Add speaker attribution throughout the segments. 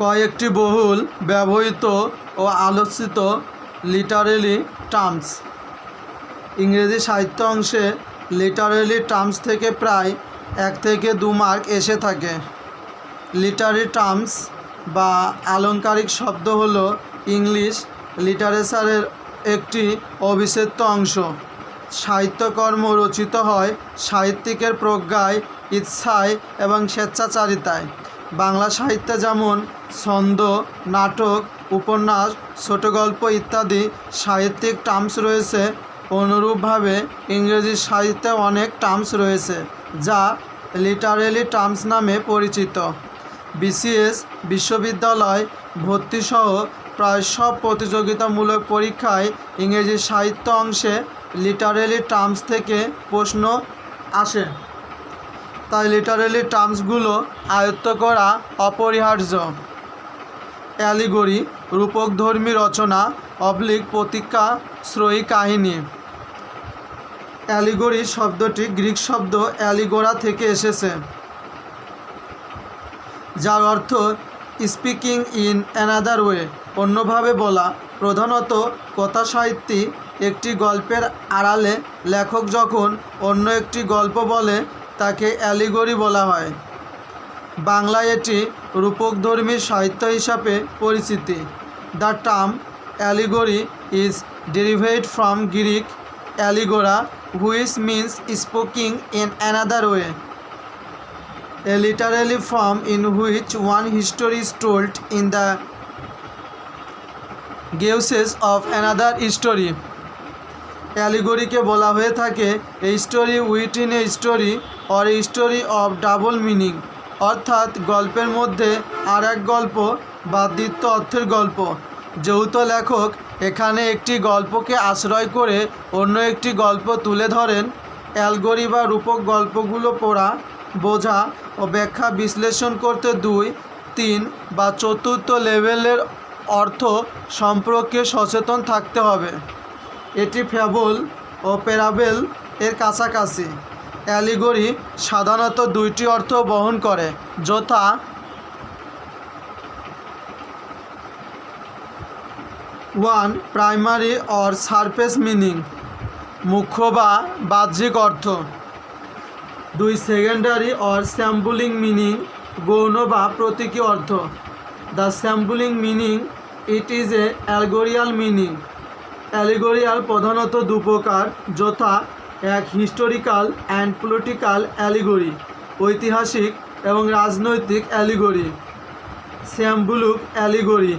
Speaker 1: কয়েকটি বহুল ব্যবহৃত ও আলোচিত লিটারেরি টার্মস। ইংরেজি সাহিত্য অংশে লিটারেরি টার্মস থেকে প্রায় 1 থেকে 2 মার্ক এসে থাকে। লিটারেরি টার্মস বা আলংকারিক শব্দ হলো ইংলিশ লিটারেচারের একটি অবিচ্ছেদ্য অংশ। সাহিত্যকর্ম রচিত হয় সাহিত্যিকের প্রজ্ঞায়, ইচ্ছায় এবং স্বেচ্ছাচারিতায়। বাংলা সাহিত্যে যেমন ছন্দ, নাটক, উপন্যাস, ছোটগল্প ইত্যাদি সাহিত্যিক টার্মস রয়েছে, অনুরূপভাবে ইংরেজি সাহিত্যে অনেক টার্মস রয়েছে যা লিটারেরি টার্মস নামে পরিচিত। বিসিএস, বিশ্ববিদ্যালয় ভর্তিসহ প্রায় সব প্রতিযোগিতামূলক পরীক্ষায় ইংরেজি সাহিত্য অংশে লিটারেরি টার্মস থেকে প্রশ্ন আসে, তাই লিটারেরি টার্মসগুলো আয়ত্ত করা অপরিহার্য। অ্যালিগরি, রূপকধর্মী রচনা প্রতীকাশ্রয়ী কাহিনী। অ্যালিগরি শব্দটি গ্রিক শব্দ অ্যালিগোরা থেকে এসেছে, যার অর্থ স্পিকিং ইন অ্যানাদার ওয়ে, অন্যভাবে বলা। প্রধানত কথাসাহিত্যে একটি গল্পের আড়ালে লেখক যখন অন্য একটি গল্প বলে তাকে অ্যালিগরি বলা হয়। বাংলায় এটি রূপকধর্মী সাহিত্য হিসাবে পরিচিতি। The term allegory is derived from Greek allegora, which means speaking in another way, a literary form in which one history is told in the guise of another story. অ্যালিগরিকে বলা হয়ে থাকে a story within a story or a story of double meaning, অর্থাৎ গল্পের মধ্যে আর এক গল্প বা দ্বিতীয় অর্থের গল্প। যেহেতু লেখক এখানে একটি গল্পকে আশ্রয় করে অন্য একটি গল্প তুলে ধরেন, অ্যালগরি বা রূপক গল্পগুলো পড়া, বোঝা ও ব্যাখ্যা বিশ্লেষণ করতে 2, 3 বা 4র্থ লেভেলের অর্থ সম্পর্কে সচেতন থাকতে হবে। এটি ফ্যাবল ও প্যারাবেল এর কাছাকাছি। অ্যালিগরি সাধারণত 2টি অর্থ বহন করে, যথা 1 প্রাইমারি অর সারফেস মিনিং, মুখ্য বা বাহ্যিক অর্থ। 2 সেকেন্ডারি অর স্যাম্বলিং মিনিং, গৌণ বা প্রতীকী অর্থ। The symbolic meaning it is a allegorical meaning. Allegorical প্রধানত 2 প্রকার, যথা 1 হিস্টোরিক্যাল অ্যান্ড পলিটিক্যাল অ্যালিগরি, ঐতিহাসিক এবং রাজনৈতিক অ্যালিগরি। স্যাম্বুলিক অ্যালিগরি,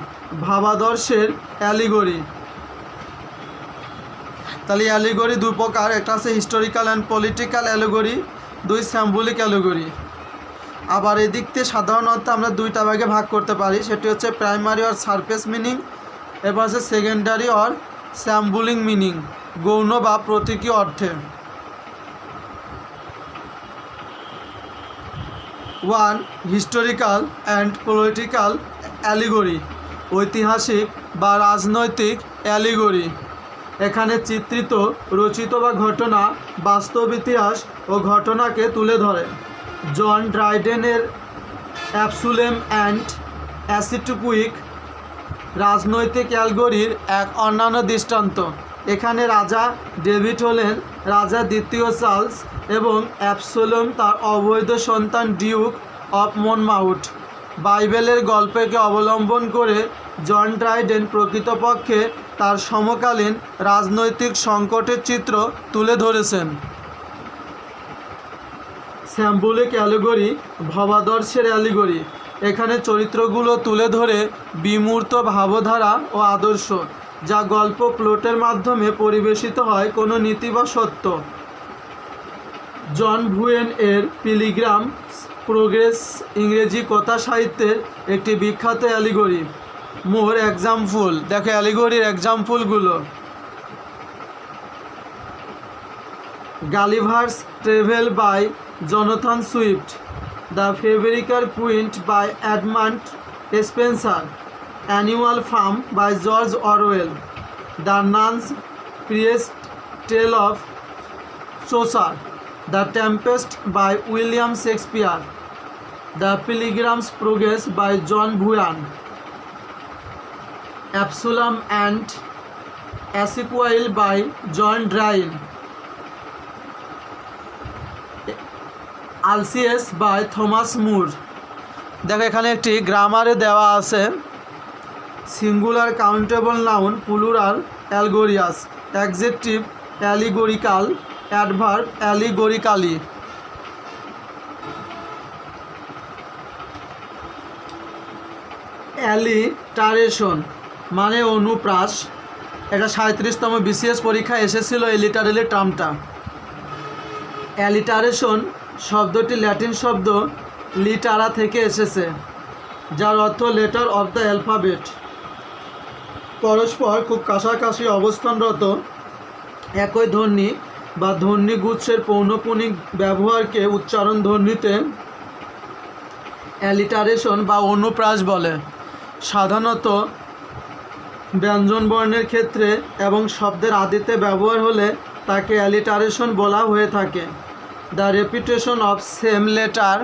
Speaker 1: ভাবাদর্শের অ্যালিগরি। তাহলে অ্যালিগরি 2 প্রকার, একটা আছে historical and political allegory, 2 symbolic allegory. আবার এদিক থেকে সাধারণত আমরা 2টা ভাগে ভাগ করতে পারি, সেটি হচ্ছে প্রাইমারি অর সারফেস মিনিং, এবার হচ্ছে সেকেন্ডারি অর স্যাম্বুলিং মিনিং, গৌণ বা প্রতীকী অর্থে। 1 হিস্টোরিক্যাল অ্যান্ড পলিটিক্যাল অ্যালিগরি, ঐতিহাসিক বা রাজনৈতিক অ্যালিগরি। এখানে চিত্রিত, রচিত বা ঘটনা বাস্তব ইতিহাস ও ঘটনাকে তুলে ধরে। জন ড্রাইডেনের অ্যাবসুলেম অ্যান্ড অ্যাসিটকুইক রাজনৈতিক অ্যালিগরির এক অন্যান্য দৃষ্টান্ত। এখানে রাজা ডেভিড হলেন রাজা 2য় চার্লস এবং অ্যাবসোলম তার অবৈধ সন্তান ডিউক অফ মনমাউথ। বাইবেলের গল্পকে অবলম্বন করে জন ড্রাইডেন প্রকৃতপক্ষে তার সমকালীন রাজনৈতিক সংকটের চিত্র তুলে ধরেছেন। স্যাম্বুলিক অ্যালিগরি, ভাবাদর্শের অ্যালিগরি। এখানে চরিত্রগুলো তুলে ধরে বিমূর্ত ভাবধারা ও আদর্শ, যা গল্প প্লটের মাধ্যমে পরিবেশিত হয় কোনো নীতি বা সত্য। জন ভুয়েন এর পিলগ্রাম প্রোগ্রেস ইংরেজি কথা সাহিত্যের একটি বিখ্যাত অ্যালিগরি। মোর এক্সাম্পল, দেখো অ্যালিগরির এক্সাম্পলগুলো। Gulliver's travel by Jonathan Swift, the Faerie Queene by Edmund Spenser, Animal Farm by George Orwell, the Nun's Priest's Tale of Chaucer, the Tempest by William Shakespeare, the Pilgrim's Progress by John Bunyan, Absalom and Achitophel by John Dryden, Alcias by Thomas Moore. দেখো এখানে একটি গ্রামারে দেওয়া আছে, singular countable noun plural allegories, adjective allegorical, adverb allegorically. Alliteration মানে অনুপ্রাস, এটা 37তম বিসিএস পরীক্ষায় এসেছিল এই লিটারেলি টার্মটা। অ্যালিটারেশন শব্দটি ল্যাটিন শব্দ লিটারা থেকে এসেছে, যার অর্থ লেটার অফ দ্য অ্যালফাবেট। পরস্পর খুব কাছাকাছি অবস্থানরত একই ধ্বনি বা ধ্বনিগুচ্ছের পৌনঃপুনিক ব্যবহারকে উচ্চারণ ধ্বনিতে অ্যালিটারেশন বা অনুপ্রাস বলে। সাধারণত ব্যঞ্জনবর্ণের ক্ষেত্রে এবং শব্দের আদিতে ব্যবহার হলে তাকে অ্যালিটারেশন বলা হয়ে থাকে। The repetition of same letter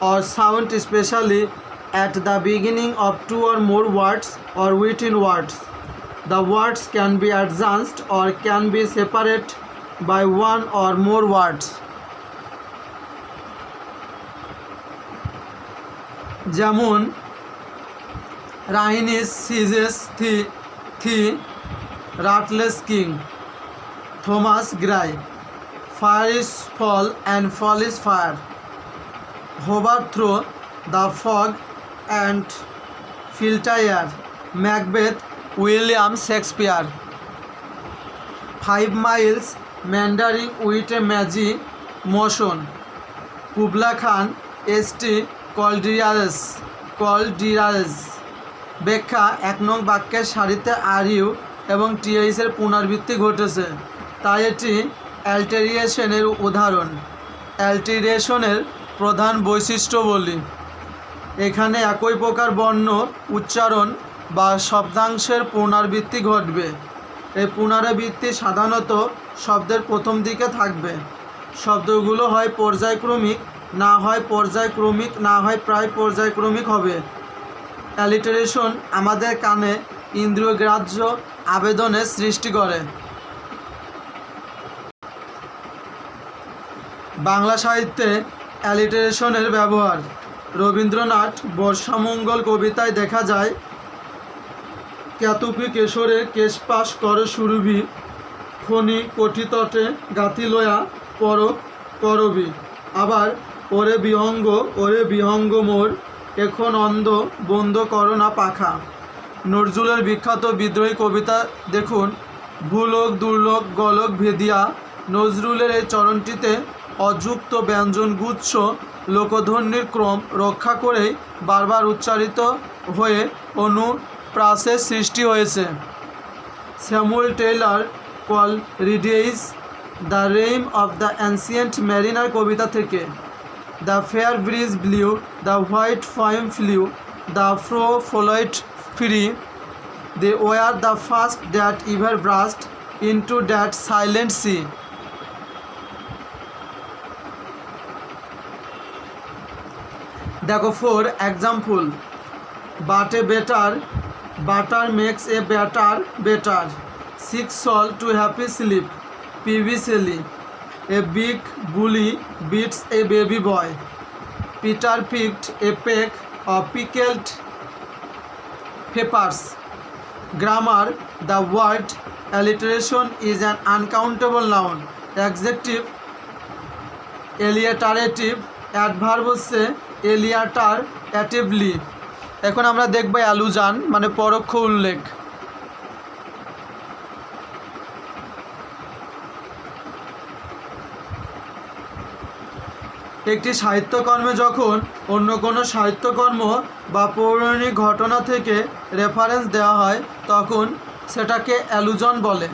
Speaker 1: or sound, especially at the beginning of two or more words or within words. The words can be adjacent or can be separate by one or more words. যেমন ruin seize thee ruthless king, Thomas Gray, fair is foul and foul is fair, hover through the fog and filthy air, Macbeth William Shakespeare. 5 miles meandering with a mazy motion, Kubla Khan ST Coleridge. ব্যাখ্যা: 1 নং বাক্যের সারিতে are you এবং টিএইচের পুনরাবৃত্তি ঘটেছে, তাই এটি অ্যাল্টেরিয়েশনের উদাহরণ। অ্যাল্টেরিয়েশনের প্রধান বৈশিষ্ট্য বলি, এখানে একই প্রকার বর্ণ উচ্চারণ বা শব্দাংশের পুনরাবৃত্তি ঘটবে। এই পুনরাবৃত্তি সাধারণত শব্দের প্রথম দিকে থাকবে। শব্দগুলো হয় পর্যায়ক্রমিক, না হয় পর্যায়ক্রমিক, না হয় প্রায় পর্যায়ক্রমিক হবে। অ্যালিটারেশন আমাদের কানে ইন্দ্রিয়গ্রাহ্য আবেদনের সৃষ্টি করে। বাংলা সাহিত্যে অ্যালিটারেশনের ব্যবহার। রবীন্দ্রনাথ বর্ষামঙ্গল কবিতায় দেখা যায়, ক্যাতুপি কেশরে কেশপাশ কর সুরভি, খনি কটিতটে গাতি লয়া পরক করবি। আবার ওরে বিহঙ্গ মোর, এখন অন্ধ বন্ধ করো না পাখা। নজরুলের বিখ্যাত বিদ্রোহী কবিতা দেখুন, ভূলোক দুর্লোক গলক ভেদিয়া। নজরুলের এই চরণটিতে অযুক্ত ব্যঞ্জনগুচ্ছ লোকধ্বনির ক্রম রক্ষা করেই বারবার উচ্চারিত হয়ে অনুপ্রাসের সৃষ্টি হয়েছে। Samuel Taylor Coleridge's the Rime of the Ancient Mariner কবিতা থেকে, the fair breeze blew, the white foam flew, the furrow followed free, they were the first that ever burst into that silent sea. দেখো 4 example, but a better, butter makes a better better, 6 soul to happy sleep, PB Shelley, a big bully beats a baby boy, Peter picked a peck of pickled papers. Grammar, the word alliteration is an uncountable noun, adjective alliterative, adverb হচ্ছে alliteratively। এখন আমরা দেখব অ্যালুশন মানে পরোক্ষ উল্লেখ। একটি সাহিত্যকর্মে যখন অন্য কোনো সাহিত্যকর্ম বা পৌরাণিক ঘটনা থেকে রেফারেন্স দেওয়া হয় তখন সেটাকে অ্যালুশন বলে।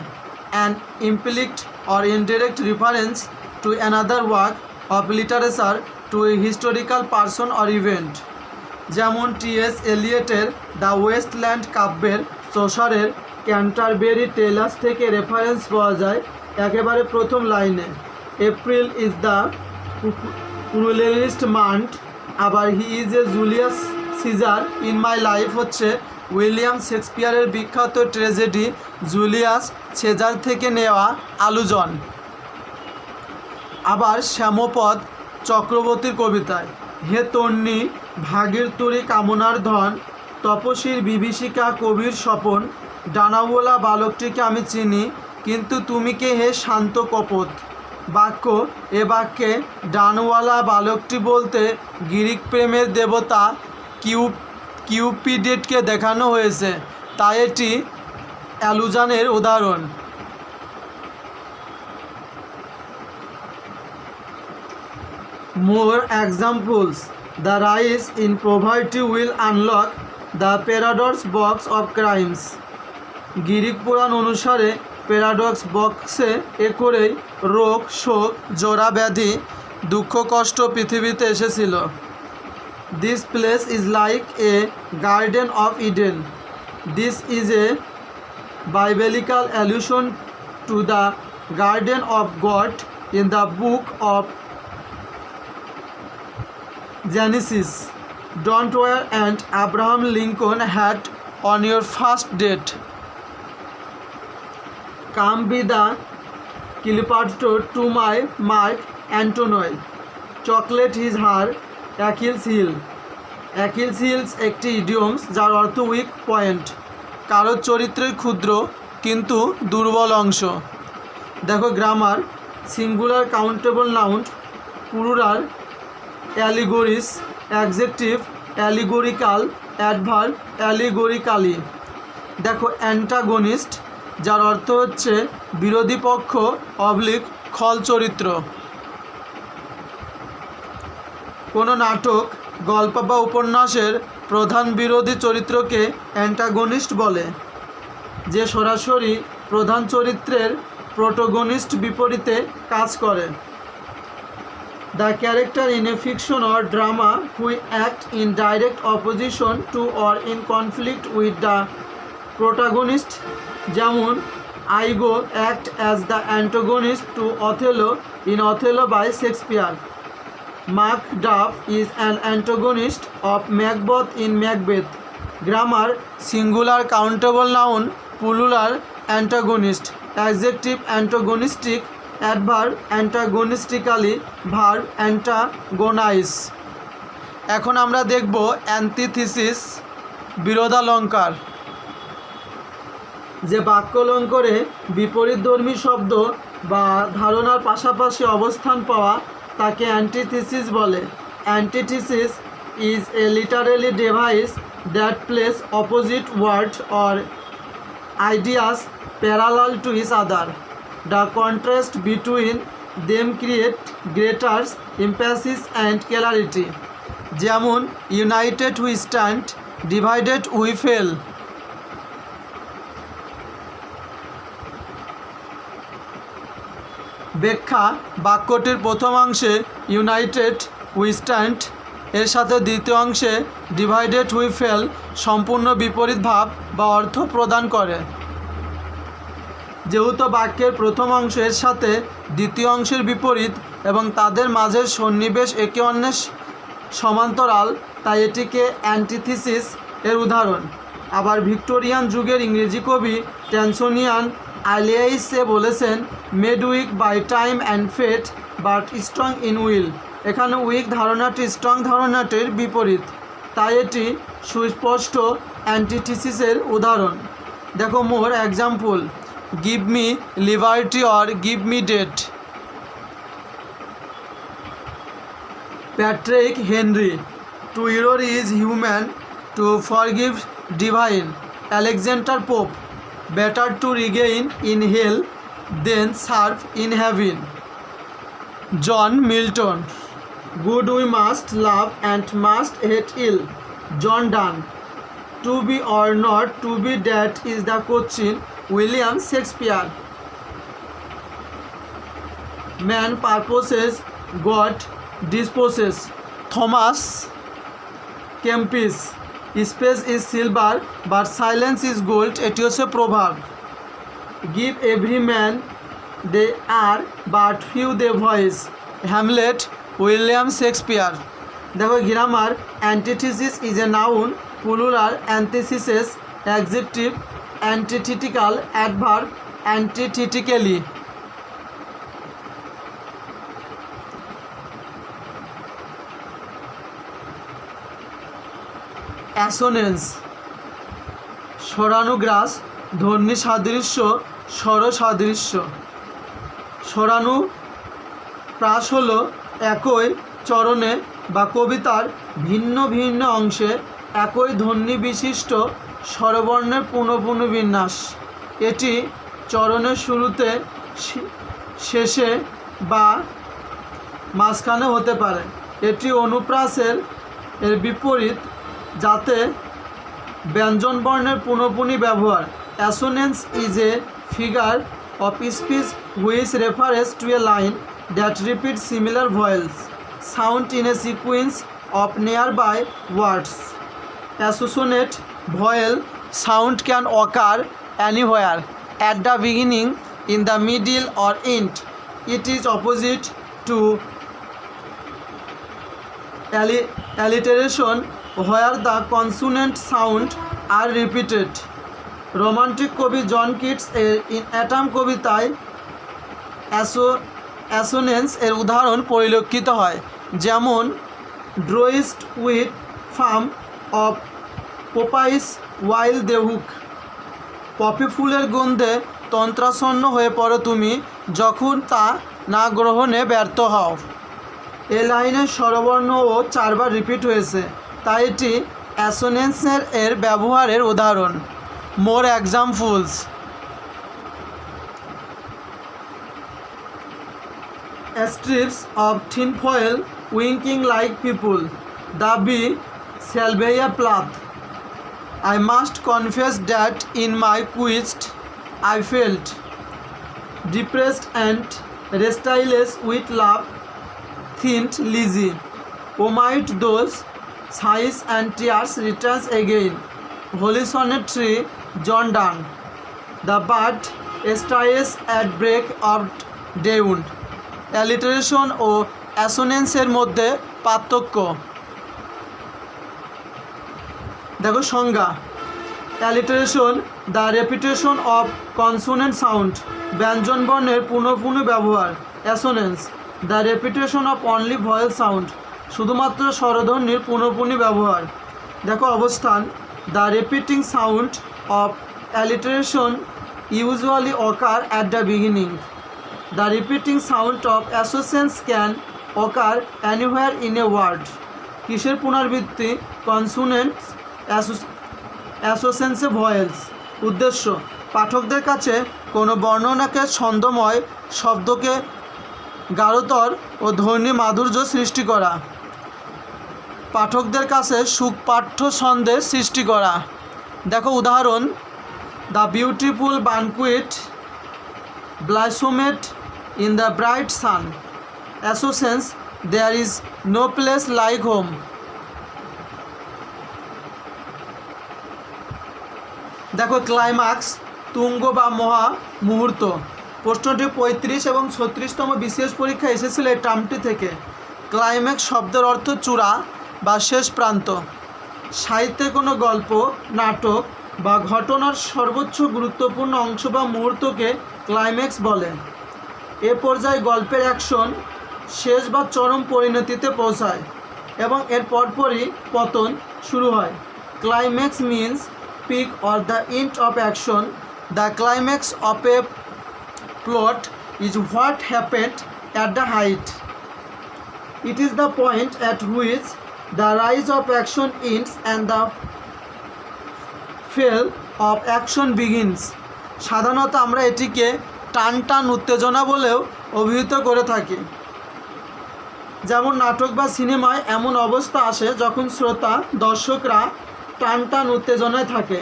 Speaker 1: An implicit or indirect reference to another work of literature to a historical person or event. যেমন টি.এস. এলিয়টের দ্য ওয়েস্টল্যান্ড কাব্যের চসারের ক্যান্টারবেরি টেলার্স থেকে রেফারেন্স পাওয়া যায় একেবারে প্রথম লাইনে, April is the cruelest month আবার he is a Julius Caesar in my life হচ্ছে উইলিয়াম শেক্সপিয়ারের বিখ্যাত ট্র্যাজেডি জুলিয়াস সেজার থেকে নেওয়া আলুজন। আবার শ্যামপদ চক্রবর্তীর কবিতায় হে তন্নি ভাগীর তরি কামনার ধন, তপস্বীর বিভীষিকা কবির স্বপন, ডানাওয়ালা বালকটিকে আমি চিনি, কিন্তু তুমি কে হে শান্ত কপট। বাক্য এ বাক্যে ডানওয়ালা বালকটি বলতে গ্রিক প্রেমের দেবতা কিউপিডেটকে দেখানো হয়েছে, তাই এটি অ্যালুজানের উদাহরণ। More examples. The rise in poverty will unlock the paradox box of crimes. Greek পুরাণ অনুসারে প্যারাডক্স বক্সে এ করেই রোগ, শোক, জোড়া ব্যাধি, দুঃখ, কষ্ট পৃথিবীতে এসেছিল। This place is like a garden of Eden. This is a biblical allusion to the garden of God in the book of Genesis. Don't wear and Abraham Lincoln had on your first date. Come be the Cleopatra to my Mark Antony. Chocolate his hair, Achilles heel. Achilles heels একটি idioms যার অর্থ weak point, কারোর চরিত্রের ক্ষুদ্র কিন্তু দুর্বল অংশ। দেখো grammar, singular countable noun, plural allegories, adjective allegorical, adverb allegorically. দেখো অ্যান্টাগনিস্ট যার অর্থ হচ্ছে বিরোধী পক্ষ অবলিক খল চরিত্র। কোনো নাটক, গল্প বা উপন্যাসের প্রধান বিরোধী চরিত্রকে অ্যান্টাগনিস্ট বলে, যে সরাসরি প্রধান চরিত্রের প্রোটোগনিস্ট বিপরীতে কাজ করে। The character in a fiction or drama who act in direct opposition to or in conflict with the protagonist, যেমন Iago act as the antagonist to Othello in Othello by Shakespeare. Macduff is an antagonist of Macbeth in Macbeth. Grammar, singular countable noun, plural antagonist, adjective antagonistic, adverb antagonistically, verb antagonize. এখন আমরা দেখব antithesis, বিরোধালঙ্কার। যে বাক্যালঙ্কারে বিপরীতধর্মী শব্দ বা ধারণার পাশাপাশি অবস্থান পাওয়া তাকে অ্যান্টিথিসিস বলে। Antithesis is a literally device that place opposite word or ideas parallel to each other. The contrast between them create greater emphasis and clarity. যেমন united we stand, divided we fail. ব্যাখ্যা, বাক্যটির প্রথম অংশে United we stand এর সাথে দ্বিতীয় অংশে divided we fail সম্পূর্ণ বিপরীত ভাব বা অর্থ প্রদান করে। যেহেতু বাক্যের প্রথম অংশের সাথে দ্বিতীয় অংশের বিপরীত এবং তাদের মাঝের সন্নিবেশ একে অন্যের সমান্তরাল, তাই এটিকে অ্যান্টিথিসিস এর উদাহরণ। আবার ভিক্টোরিয়ান যুগের ইংরেজি কবি ট্যানসোনিয়ান আলিয়াইসে বলেছেন, made weak by time and fate but strong in will. এখানে উইক ধারণাটি স্ট্রং ধারণাটির বিপরীত, তাই এটি সুস্পষ্ট অ্যান্টিথিসিসের উদাহরণ। দেখো more example, give me liberty or give me death. Patrick Henry, to err is human, to forgive divine. Alexander Pope, better to reign in hell than serve in heaven. John Milton, good we must love and must hate ill. John Donne, to be or not to be, that is the question. William Shakespeare. Man proposes, God disposes. Thomas Kempis, space is silver but silence is gold. এটি হচ্ছে প্রভাব। Give every man they are but few their voice. Hamlet, William Shakespeare. দেখো grammar, antithesis is a noun, plural, antitheses, adjective, antithetical, adverb, antithetically. Assonance, স্বরানুগ্রাস, ধ্বনি সাদৃশ্য, স্বর সাদৃশ্য। স্বরানুপ্রাস হল একই চরণে বা কবিতার ভিন্ন ভিন্ন অংশে একই ধ্বনি বিশিষ্ট স্বরবর্ণের পুনঃ বিন্যাস। এটি চরণের শুরুতে, শেষে বা মাঝখানে হতে পারে। এটি অনুপ্রাসের বিপরীত, যাতে ব্যঞ্জনবর্ণের পুনঃ ব্যবহার। অ্যাসোনেন্স is a figure of speech which refers to a line that repeats similar vowels sound in a sequence of nearby words. Assonant vowel sound can occur anywhere, at the beginning, in the middle or end. It is opposite to alliteration, where the consonant sound are repeated. Romantic কবি John Keats এর in autumn কবিতায় assonance এর উদাহরণ পরিলক্ষিত হয়, যেমন drowsed with fume of poppies while thy hook. Poppy ফুলের গন্ধে তন্ত্রাচ্ছন্ন হয়ে পড়ো তুমি, যখন তা না গ্রহণে ব্যর্থ হও। এ লাইনের স্বরবর্ণও 4 বার রিপিট হয়েছে, তাই এটি অ্যাসোনেন্সের এর ব্যবহারের উদাহরণ। More examples: strips of tinfoil winking like people. The bee shall be a path. I must confess that in my quest I felt depressed and restless with love thinned Lizzie. Oh, might those sighs and tears return again. Holy Sonnet 3, John Donne. The bird stirs at break of dawn. Alliteration ও অ্যাসোনেন্সের মধ্যে পার্থক্য। দেখো সংজ্ঞা। Alliteration, the repetition of consonant sound, ব্যঞ্জনবর্ণের পুনঃ ব্যবহার। Assonance, the repetition of only vowel sound, শুধুমাত্র স্বরধ্বনির পুনঃ ব্যবহার। দেখো অবস্থান। The repeating sound of alliteration usually occur at the beginning. The repeating sound of assonance can occur anywhere in a word. কিসের পুনরাবৃত্তি? কনসোনেন্টস, অ্যাসোসেন্সে ভয়েলস। উদ্দেশ্য: পাঠকদের কাছে কোনো বর্ণনাকে ছন্দময়, শব্দকে গাঢ়তর ও ধ্বনি মাধুর্য সৃষ্টি করা। পাঠকদের কাছে সুপাঠ্য ছন্দের সৃষ্টি করা। দেখো উদাহরণ: the beautiful banquet blossomed in the bright sun. Assonance, there is no place like home. দেখো ক্লাইম্যাক্স, তুঙ্গ বা মহা মুহূর্ত। প্রশ্নটি 35 এবং 36তম বিশেষ পরীক্ষা এসেছিল এই টার্মটি থেকে। ক্লাইম্যাক্স শব্দের অর্থ চূড়া বা শেষ প্রান্ত। সাহিত্যে কোনো গল্প, নাটক বা ঘটনার সর্বোচ্চ গুরুত্বপূর্ণ অংশ বা মুহূর্তকে ক্লাইম্যাক্স বলে। এ পর্যায়ে গল্পের অ্যাকশন শেষ বা চরম পরিণতিতে পৌঁছায় এবং এর পরপরই পতন শুরু হয়। Climax means peak or the end of action. The climax of a plot is what happened at the height. It is the point at which the rise of action ends and the fall of action begins. সাধারণত আমরা এটিকে টান উত্তেজনা বলেও অভিহিত করে থাকি। যেমন নাটক বা সিনেমায় এমন অবস্থা আসে যখন শ্রোতা, দর্শকরা টান উত্তেজনায় থাকে।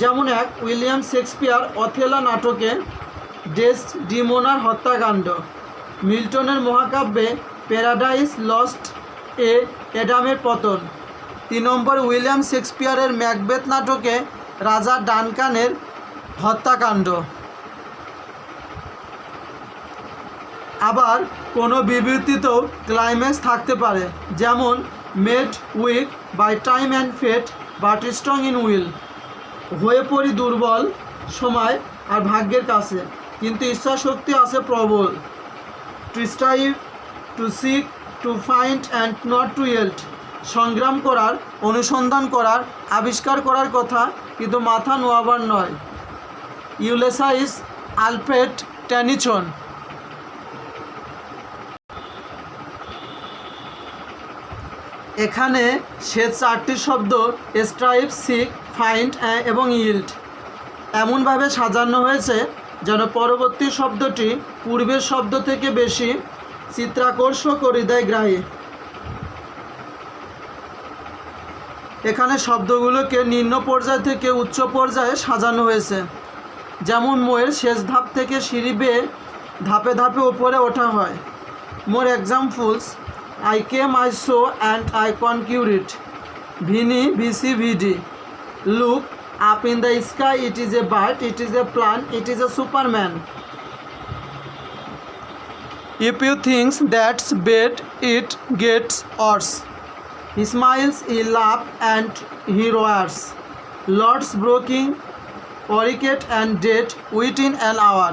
Speaker 1: যেমন উইলিয়াম শেক্সপিয়ার অথেলো নাটকে ডেসডিমোনার হত্যাকাণ্ড, মিল্টনের মহাকাব্যে প্যারাডাইস লস্ট এ অ্যাডামের পতন। 3 নম্বর উইলিয়াম শেক্সপিয়ারের ম্যাকবেথ নাটকে রাজা ডানকানের হত্যাকাণ্ড। আবার কোনো বিবৃতিতেও ক্লাইম্যাক্স থাকতে পারে, যেমন made weak by time and fate but strong in will. হয়ে পড়ি দুর্বল সময় আর ভাগ্যের কাছে, কিন্তু ইচ্ছা শক্তি আছে প্রবল। To strive, to seek, to find and not to yield. সংগ্রাম করার, অনুসন্ধান করার, আবিষ্কার করার কথা, কিন্তু মাথা নোয়াবার নয়। ইউলেসাইস আলফ্রেড টেনিসন। এখানে সে চারটি শব্দ স্ট্রাইভ, সিক, ফাইন্ড এবং ইল্ড এমনভাবে সাজানো হয়েছে যেন পরবর্তী শব্দটি পূর্বের শব্দ থেকে বেশি চিত্রাকর্ষক ও হৃদয়গ্রাহী। এখানে শব্দগুলোকে নিম্ন পর্যায় থেকে উচ্চ পর্যায়ে সাজানো হয়েছে, যেমন মোয়ের শেষ ধাপ থেকে সিঁড়ি বেয়ে ধাপে ধাপে উপরে ওঠা হয়। মোর examples: I came, I saw, and I conquered. Vini, VCVD. Look up in the sky, it is a bird, it is a plant, it is a Superman. If you think that's bad, it gets worse. He smiles, he laughs, and he roars. Lords broken, oricate and dead within an hour.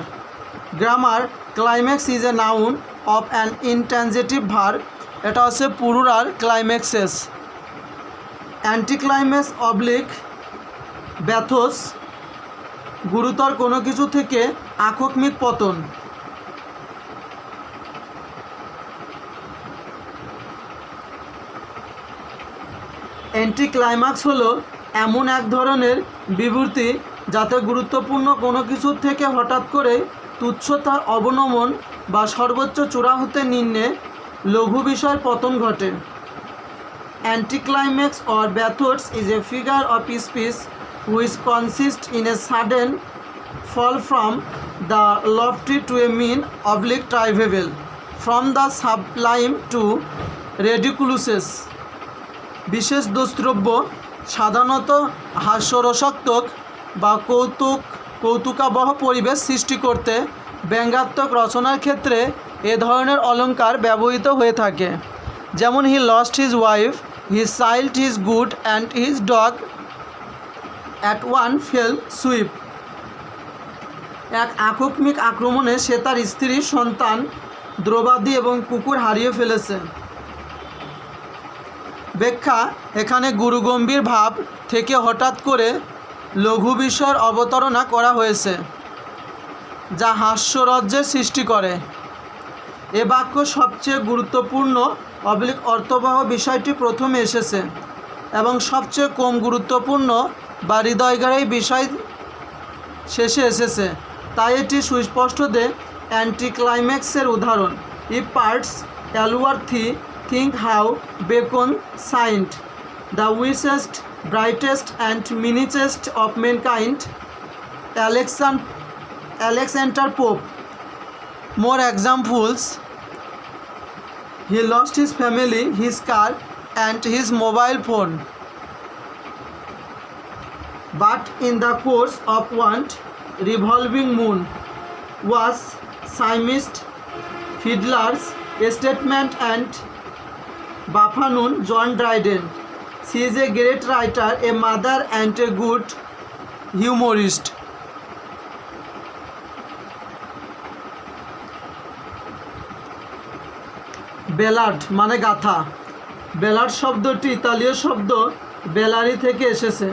Speaker 1: Grammar: climax is a noun of an intransitive verb. এটা হচ্ছে পুরুরার ক্লাইম্যাক্সেস। অ্যান্টিক্লাইম্যাক্স oblique ব্যাথোস, গুরুতর কোনো কিছু থেকে আকস্মিক পতন। অ্যান্টিক্লাইম্যাক্স হলো এমন এক ধরনের বিবৃতি যাতে গুরুত্বপূর্ণ কোনো কিছুর থেকে হঠাৎ করে তুচ্ছতার অবনমন বা সর্বোচ্চ চূড়া হতে নিম্নে লঘু বিষয়ের পতন ঘটে। Anticlimax or bathos is a figure of speech which consist in a sudden fall from the lofty to a mean oblique trivial, from the sublime to ridiculous. বিশেষ দ্রষ্টব্য সাধারণত হাস্যরসাত্মক বা কৌতুকাবহ পরিবেশ সৃষ্টি করতে ব্যঙ্গাত্মক রচনার ক্ষেত্রে এ ধরনের অলঙ্কার ব্যবহৃত হয়ে থাকে, যেমন he lost his wife, his child is good and his dog at one fail sweep. এক আকস্মিক আক্রমণে সে তার স্ত্রী, সন্তান, দ্রৌপদী এবং কুকুর হারিয়ে ফেলেছে। ব্যাখ্যা: এখানে গুরুগম্ভীর ভাব থেকে হঠাৎ করে লঘু বিষয়ের অবতারণা করা হয়েছে যা হাস্যরজ্জের সৃষ্টি করে। এ বাক্য সবচেয়ে গুরুত্বপূর্ণ অর্থবহ বিষয়টি প্রথমে এসেছে এবং সবচেয়ে কম গুরুত্বপূর্ণ বা হৃদয়গ্রাহী বিষয় শেষে এসেছে, তাই এটি সুস্পষ্টতে অ্যান্টিক্লাইম্যাক্সের উদাহরণ। If parts allure thee think how Bacon signed the wisest, brightest and meanest of mankind, Alexander Pope. More examples: he lost his family, his car and his mobile phone. But in the course of one revolving moon was Siamese fiddlers, a statement and buffoon John Dryden. She is a great writer, a mother and a good humorist. Ballad মানে গাথা। Ballad শব্দটি ইতালীয় শব্দ বেলারি থেকে এসেছে,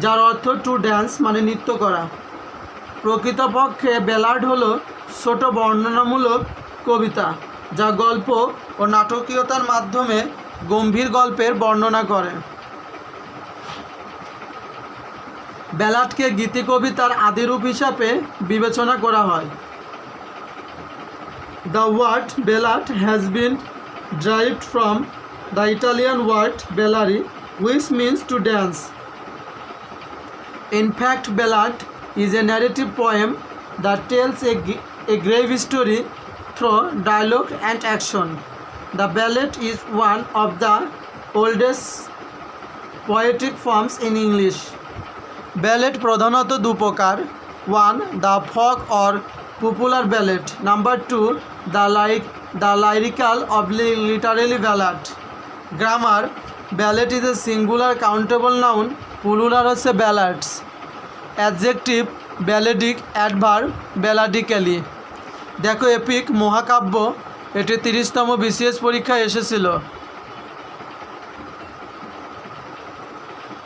Speaker 1: যার অর্থ to dance মানে নৃত্য করা। প্রকৃতপক্ষে বেলাড হলো ছোট বর্ণনামূলক কবিতা যা গল্প ও নাটকীয়তার মাধ্যমে গম্ভীর গল্পের বর্ণনা করে। ব্যালাডকে গীতিকবিতার আদিরূপ হিসাবে বিবেচনা করা হয়। The word ballad has been derived from the Italian word ballare, which means to dance. In fact, ballad is a narrative poem that tells a grave story through dialogue and action. The ballad is one of the oldest poetic forms in English. Ballad প্রধানত দু প্রকার: 1. The folk or popular ballad. Number 2. The lyrical or literary ballad. Grammar, ballot is a singular countable noun, plural হচ্ছে ব্যালাডস। Adjective, ব্যালেডিক, adverb, ব্যালাডিক্যালি। দেখো epic মহাকাব্য, এটি 30তম BCS পরীক্ষায় এসেছিল।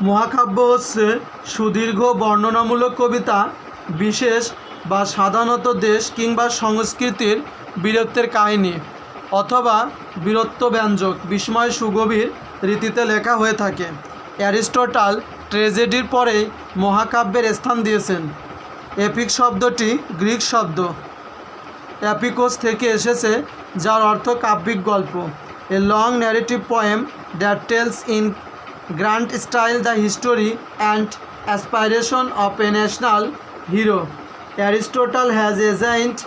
Speaker 1: মহাকাব্য হচ্ছে সুদীর্ঘ বর্ণনামূলক কবিতা, বিশেষ বা সাধারণত দেশ কিংবা সংস্কৃতির বীরত্বের কাহিনী অথবা বীরত্বব্যঞ্জক বিস্ময় সুগভীর রীতিতে লেখা হয়ে থাকে। অ্যারিস্টটল ট্র্যাজেডির পরেই মহাকাব্যের স্থান দিয়েছেন। এপিক শব্দটি গ্রিক শব্দ অ্যাপিকোস থেকে এসেছে, যার অর্থ কাব্যিক গল্প। A long narrative poem that tells in grand style the history and aspiration of a national hero. Aristotle has assigned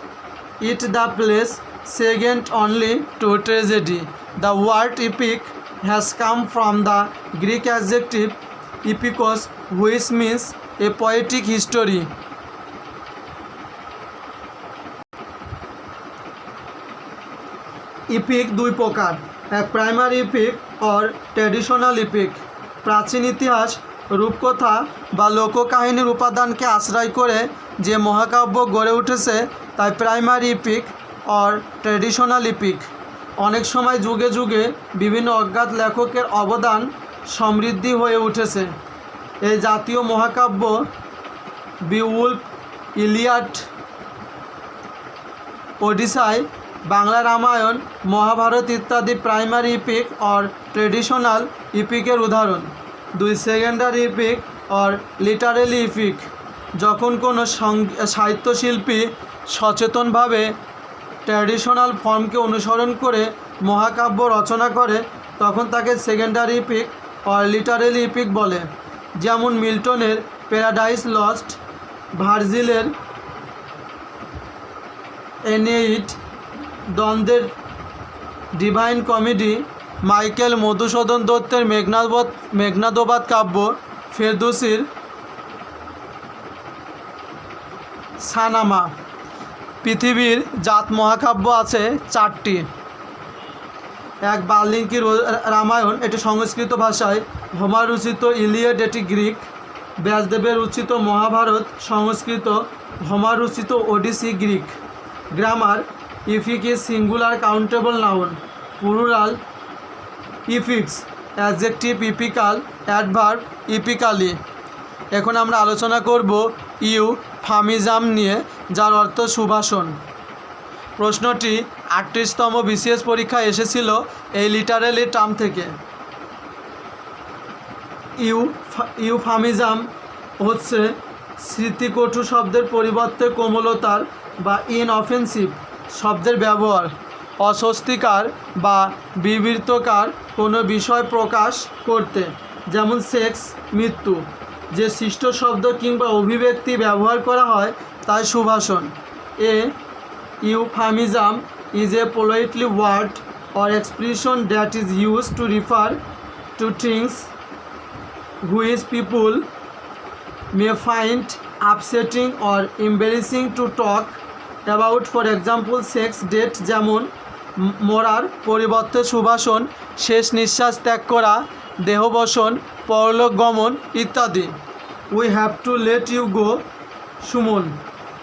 Speaker 1: it the place second only to tragedy. The word epic has come from the Greek adjective epikos, which means a poetic history. Epic দুই প্রকার, এক primary epic or traditional epic. প্রাচীন ইতিহাস, রূপকথা বা লোককাহিনীর উপাদানকে আশ্রয় করে যে মহাকাব্য গড়ে উঠেছে তাই primary epic or traditional epic. অনেক সময় যুগে যুগে বিভিন্ন অজ্ঞাত লেখকের অবদান সমৃদ্ধি হয়ে উঠেছে। এই জাতীয় মহাকাব্য বিউলফ, ইলিয়াড, ওডিসাই, বাংলা রামায়ণ, মহাভারত ইত্যাদি প্রাইমারি ইপিক অর ট্র্যাডিশনাল ইপিকের উদাহরণ। দুই secondary epic or literally epic, যখন কোনো সাহিত্যশিল্পী সচেতনভাবে ট্র্যাডিশনাল ফর্মকে অনুসরণ করে মহাকাব্য রচনা করে তখন তাকে secondary epic or literally epic বলে। যেমন মিল্টনের প্যারাডাইস লস্ট, ভার্জিলের এনেইড, দ্বন্দ্বের ডিভাইন কমেডি, মাইকেল মধুসূদন দত্তের মেঘনাদবধ কাব্য, ফেরদৌসির সানামা। পৃথিবীর জাত মহাকাব্য আছে 4টি। এক বাল্মীকি রামায়ণ, এটি সংস্কৃত ভাষায়। হোমার রচিত ইলিয়াড, এটি গ্রিক। ব্যাসদেবের রচিত মহাভারত সংস্কৃত। হোমার রচিত Odyssey Greek. Grammar, epic is singular countable noun, plural epics. Adjective, epical, adverb, epically. এখন আমরা আলোচনা করব ইউফামিজম নিয়ে, যার অর্থ সুভাষণ। প্রশ্নটি 38তম বিসিএস পরীক্ষায় এসেছিল এই লিটারেলি টার্ম থেকে। ইউফামিজম হচ্ছে স্মৃতিকটু শব্দের পরিবর্তে কোমলতার বা ইনঅফেন্সিভ শব্দের ব্যবহার, অস্বস্তিকর বা বিবৃতকার কোনো বিষয় প্রকাশ করতে। যেমন সেক্স, মৃত্যু। যে সৃষ্ট শব্দ কিংবা অভিব্যক্তি ব্যবহার করা হয় তাই সুভাষণ। A euphemism is a politely word or expression that is used to refer to things which people may find upsetting or embarrassing to talk about. For example, sex, date। যেমন মরার পরিবর্তে সুভাষণ শেষ নিঃশ্বাস ত্যাগ করা, দেহবসন, পরলোক গমন ইত্যাদি। We have to let you go, Suman.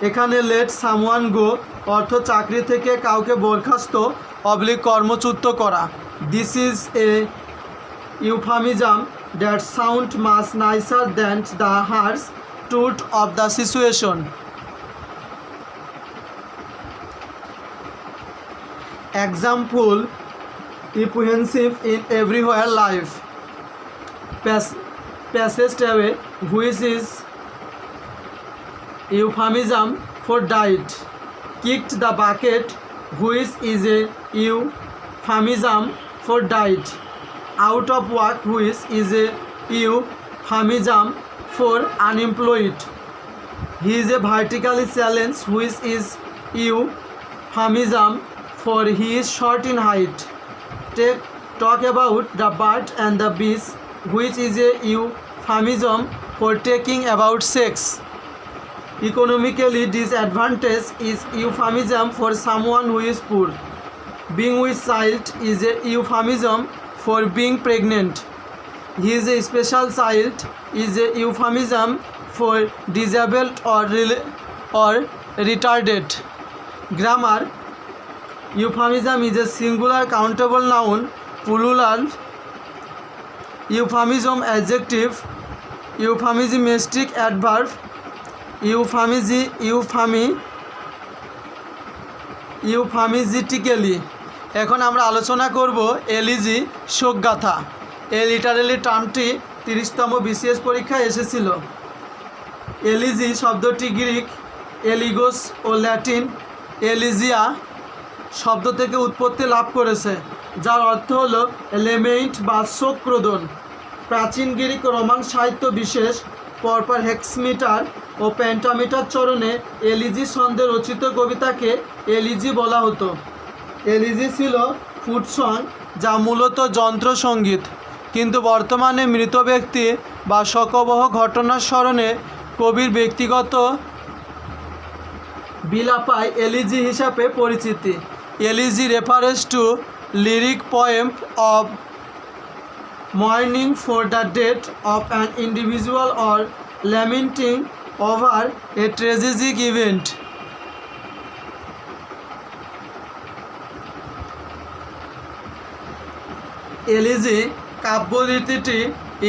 Speaker 1: এখানে লেট সামওয়ান গো অর্থ চাকরি থেকে কাউকে বরখাস্ত কর্মচ্যুত করা। This is a euphemism that sound much nicer than the harsh truth of the situation. Example, ইপহেন্সিভ in everywhere life, passed away, which is euphemism for died. Kicked the bucket, which is a euphemism for died. Out of work, which is a euphemism for unemployed. He is a vertically challenged, which is euphemism for he is short in height. Talk about the bird and the bees, which is a euphemism for talking about sex. Economically disadvantaged is euphemism for someone who is poor. Being with child is a euphemism for being pregnant. He is a special child is a euphemism for disabled or retarded. Grammar. Euphemism is a singular countable noun. Plural. Euphemism adjective. Euphemistic adverb. euphemistically. এখন আমরা আলোচনা করব elegy শোকগাথা। এই literally টার্মটি 30তম BCS পরীক্ষায় এসেছিল। Elegy শব্দটি Greek এলিগোস ও Latin এলিজিয়া শব্দ থেকে উৎপত্তি লাভ করেছে, যার অর্থ হলো লেমেন্ট বা শোকরোদন। প্রাচীন গ্রিক ও রোমান সাহিত্য বিশেষ পরপর হেক্সমিটার ও পেন্টামিটার চরণে এলিজি ছন্দে রচিত কবিতাকে এলিজি বলা হতো। এলিজি ছিল ফুট সং, যা মূলত যন্ত্রসঙ্গীত, কিন্তু বর্তমানে মৃত ব্যক্তি বা শোকবহ ঘটনার স্মরণে কবির ব্যক্তিগত বিলাপায় এলিজি হিসাবে পরিচিতি। Elegy reference to lyric poem of mourning for the death of an individual or lamenting over a tragic event. Elegy কাব্যরীতিটি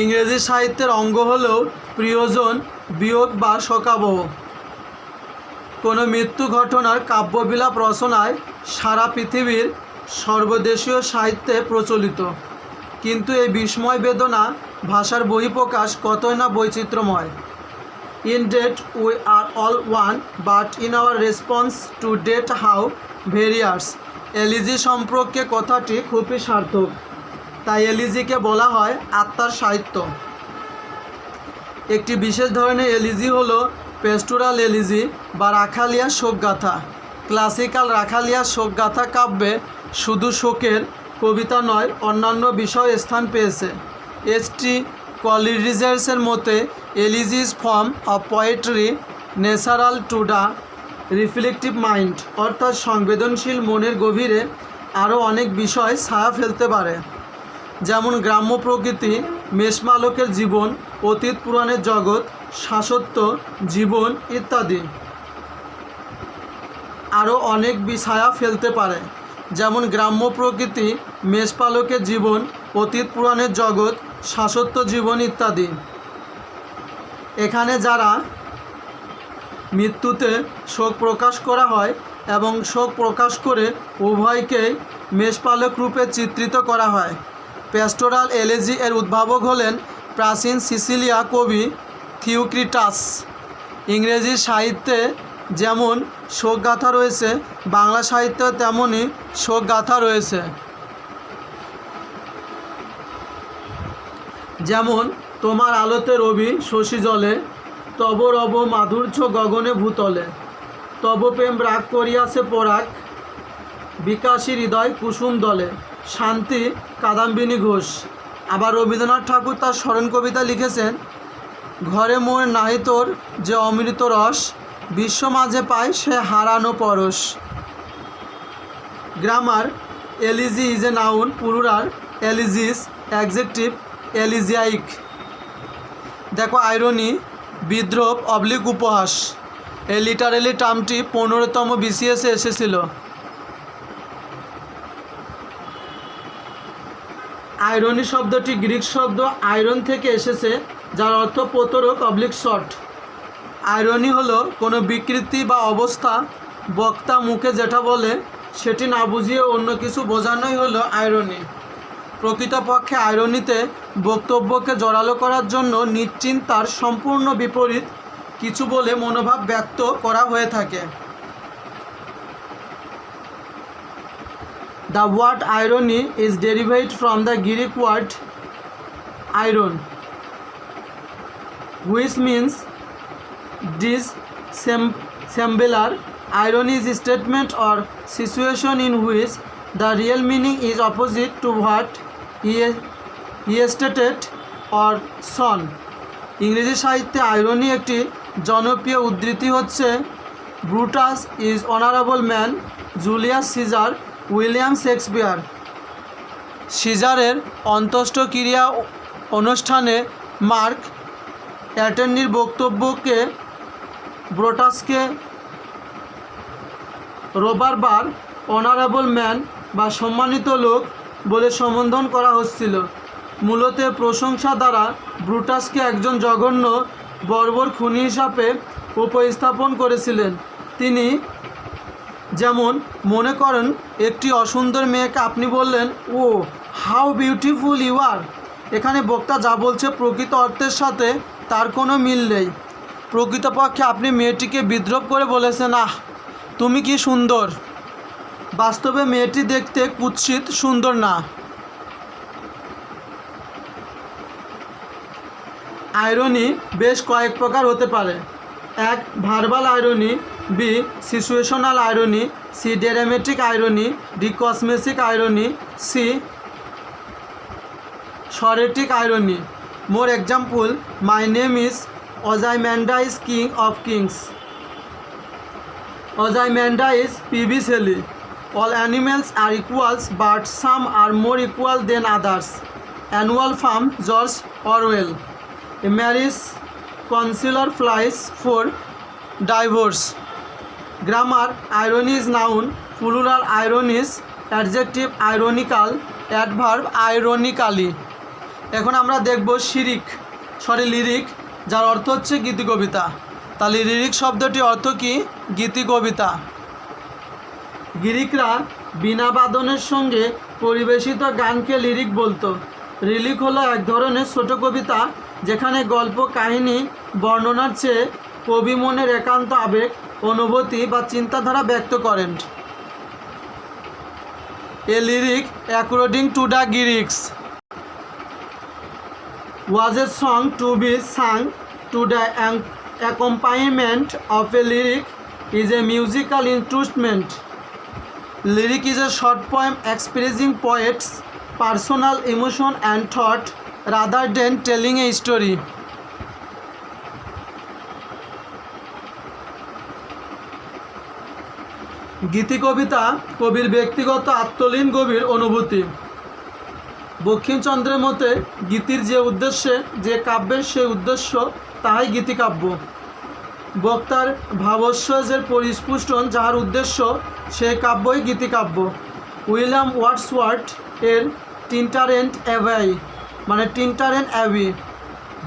Speaker 1: ইংরেজি সাহিত্যের অঙ্গ হলেও প্রিয়জন বিয়োগ বা শোকাবহ। কোনো মৃত্যু ঘটনার কাব্যবিলাপ রচনায় সারা পৃথিবীর সর্বদেশীয় সাহিত্যে প্রচলিত, কিন্তু এই বিস্ময় বেদনা ভাষার বহিঃপ্রকাশ কতই না বৈচিত্র্যময়। In death we are all one, but in our response to death how various. Elegy সম্পর্কে কথাটি খুবই সার্থক, তাই এলিজিকে বলা হয় আত্মার সাহিত্য। একটি বিশেষ ধরনের এলিজি হলো পেস্টোরাল এলিজি বা রাখালিয়া শোকগাথা। ক্লাসিক্যাল রাখালিয়া শোকগাথা কাব্যে শুধু শোকের কবিতা নয়, অন্যান্য বিষয় স্থান পেয়েছে। এস.টি. কলিরিজের মতে elegy is form of poetry natural to the reflective mind, অর্থাৎ সংবেদনশীল মনের গভীরে আরও অনেক বিষয় ছায়া ফেলতে পারে, যেমন গ্রাম্য প্রকৃতি, মেষপালকের জীবন, অতীত পুরাণের জগৎ, শাশ্বত জীবন ইত্যাদি। আরও অনেক ছায়া ফেলতে পারে, যেমন গ্রাম্য প্রকৃতি, মেষপালকের জীবন, অতীত পুরাণের জগৎ, শাশ্বত জীবন ইত্যাদি। এখানে যারা মৃত্যুতে শোক প্রকাশ করা হয় এবং শোক প্রকাশ করে উভয়কেই মেষপালক রূপে চিত্রিত করা হয়। পেস্টোরাল এলিজি এর উদ্ভাবক হলেন প্রাচীন সিসিলিয়া কবি থিওক্রিটাস। ইংরেজি সাহিত্যে যেমন শোকগাথা রয়েছে, বাংলা সাহিত্যে তেমনই শোকগাথা রয়েছে। যেমন তোমার আলোতে রবি শশী জলে, তব রব মাধুর্য গগনে ভূতলে, তব প্রেম রাগ করিয়াছে পরাগ, বিকাশী হৃদয় কুসুম দলে, শান্তি কাদাম্বিনী ঘোষ। আবার রবীন্দ্রনাথ ঠাকুর তার স্মরণ কবিতা লিখেছেন, ঘরে মোর নাহি তোর যে অমৃত রস, বিশ্ব মাঝে পায় সে হারানো পরশ। Grammar elegy is a noun, plural elegies, adjective elegiac. দেখো আইরনি বিদ্রোহ অবলিক উপহাস, এই লিটারেলি টার্মটি 15তম বিসিএসে এসেছিল। আইরনি শব্দটি গ্রিক শব্দ আয়রন থেকে এসেছে, যার অর্থ প্রতারক অবলিক শট। আইরনি হলো কোনো বিকৃতি বা অবস্থা, বক্তা মুখে যেটা বলে সেটি না বুঝিয়ে অন্য কিছু বোঝানোই হলো আইরনি। প্রকৃতপক্ষে আইরনিতে বক্তব্যকে জোরালো করার জন্য নিশ্চিন্তার সম্পূর্ণ বিপরীত কিছু বলে মনোভাব ব্যক্ত করা হয়ে থাকে। The word irony is derived from the Greek word iron, which means dissembler. Irony is a statement or situation in which the real meaning is opposite to what he stated or shown. ইংরেজি সাহিত্যে irony একটি জনপ্রিয় উদ্ধৃতি হচ্ছে, Brutus is honourable man, Julius Caesar, William Shakespeare. সিজারের অন্ত্যেষ্টিক্রিয়া অনুষ্ঠানে Mark অ্যান্টনির বক্তব্যকে ব্রুটাসকে রোবার বার অনারেবল ম্যান বা সম্মানিত লোক বলে সম্বোধন করা হচ্ছিল। মূলত প্রশংসা দ্বারা ব্রুটাসকে একজন জঘন্য বর্বর খুনি হিসাবে উপস্থাপন করেছিলেন। তিনি যেমন মনে করেন একটি অসুন্দর মেয়েকে আপনি বললেন, ও হাউ বিউটিফুল ইউ আর। এখানে বক্তা যা বলছে প্রকৃত অর্থের সাথে তার কোনো মিল নেই। প্রকৃতপক্ষে আপনি মেয়েটিকে বিদ্রূপ করে বলেছেন, আহ তুমি কি সুন্দর। বাস্তবে মেয়েটি দেখতে কুৎসিত সুন্দর না। আইরনি বেশ কয়েক প্রকার হতে পারে। এক, verbal irony, B, situational irony, C, dramatic irony, D, cosmetic irony, C, Socratic irony. More example, my name is Ozymandias, king of kings. Ozymandias pb Shelley. All animals are equals, but some are more equal than others. Annual Farm, George Orwell. A marriage counselor flies for divorce. Grammar, irony is noun, plural irony is adjective, ironical, adverb ironically. এখন আমরা দেখব lyric, যার অর্থ হচ্ছে গীতি কবিতা। তাহলে lyric শব্দটি অর্থ কি? গীতি কবিতা। গ্রিকরা বীণা বাদনের সঙ্গে পরিবেশিত গানকে লিরিক বলতো। লিরিক হলো এক ধরনের ছোট কবিতা যেখানে গল্প, কাহিনী বর্ণনার চেয়ে কবি মনের একান্ত আবেগ, অনুভূতি বা চিন্তাধারা ব্যক্ত করেন। A lyric according to the Greeks was a song to be sung to the accompaniment of a lyric is a musical instrument. Lyric is a short poem expressing poet's personal emotion and thought rather than telling a story. গীতি কবিতা কবির ব্যক্তিগত আত্মলীন গভীর অনুভূতি। বঙ্কিমচন্দ্রের মতে গীতির যে উদ্দেশ্যে, যে কাব্যের সেই উদ্দেশ্য, তাহাই গীতিকাব্য। বক্তার ভাবস্বজের পরিস্ফুটন যাহার উদ্দেশ্য, সেই কাব্যই গীতিকাব্য। উইলিয়াম ওয়ার্ডসওয়ার্থ এর Tintern Abbey, Tintern Abbey,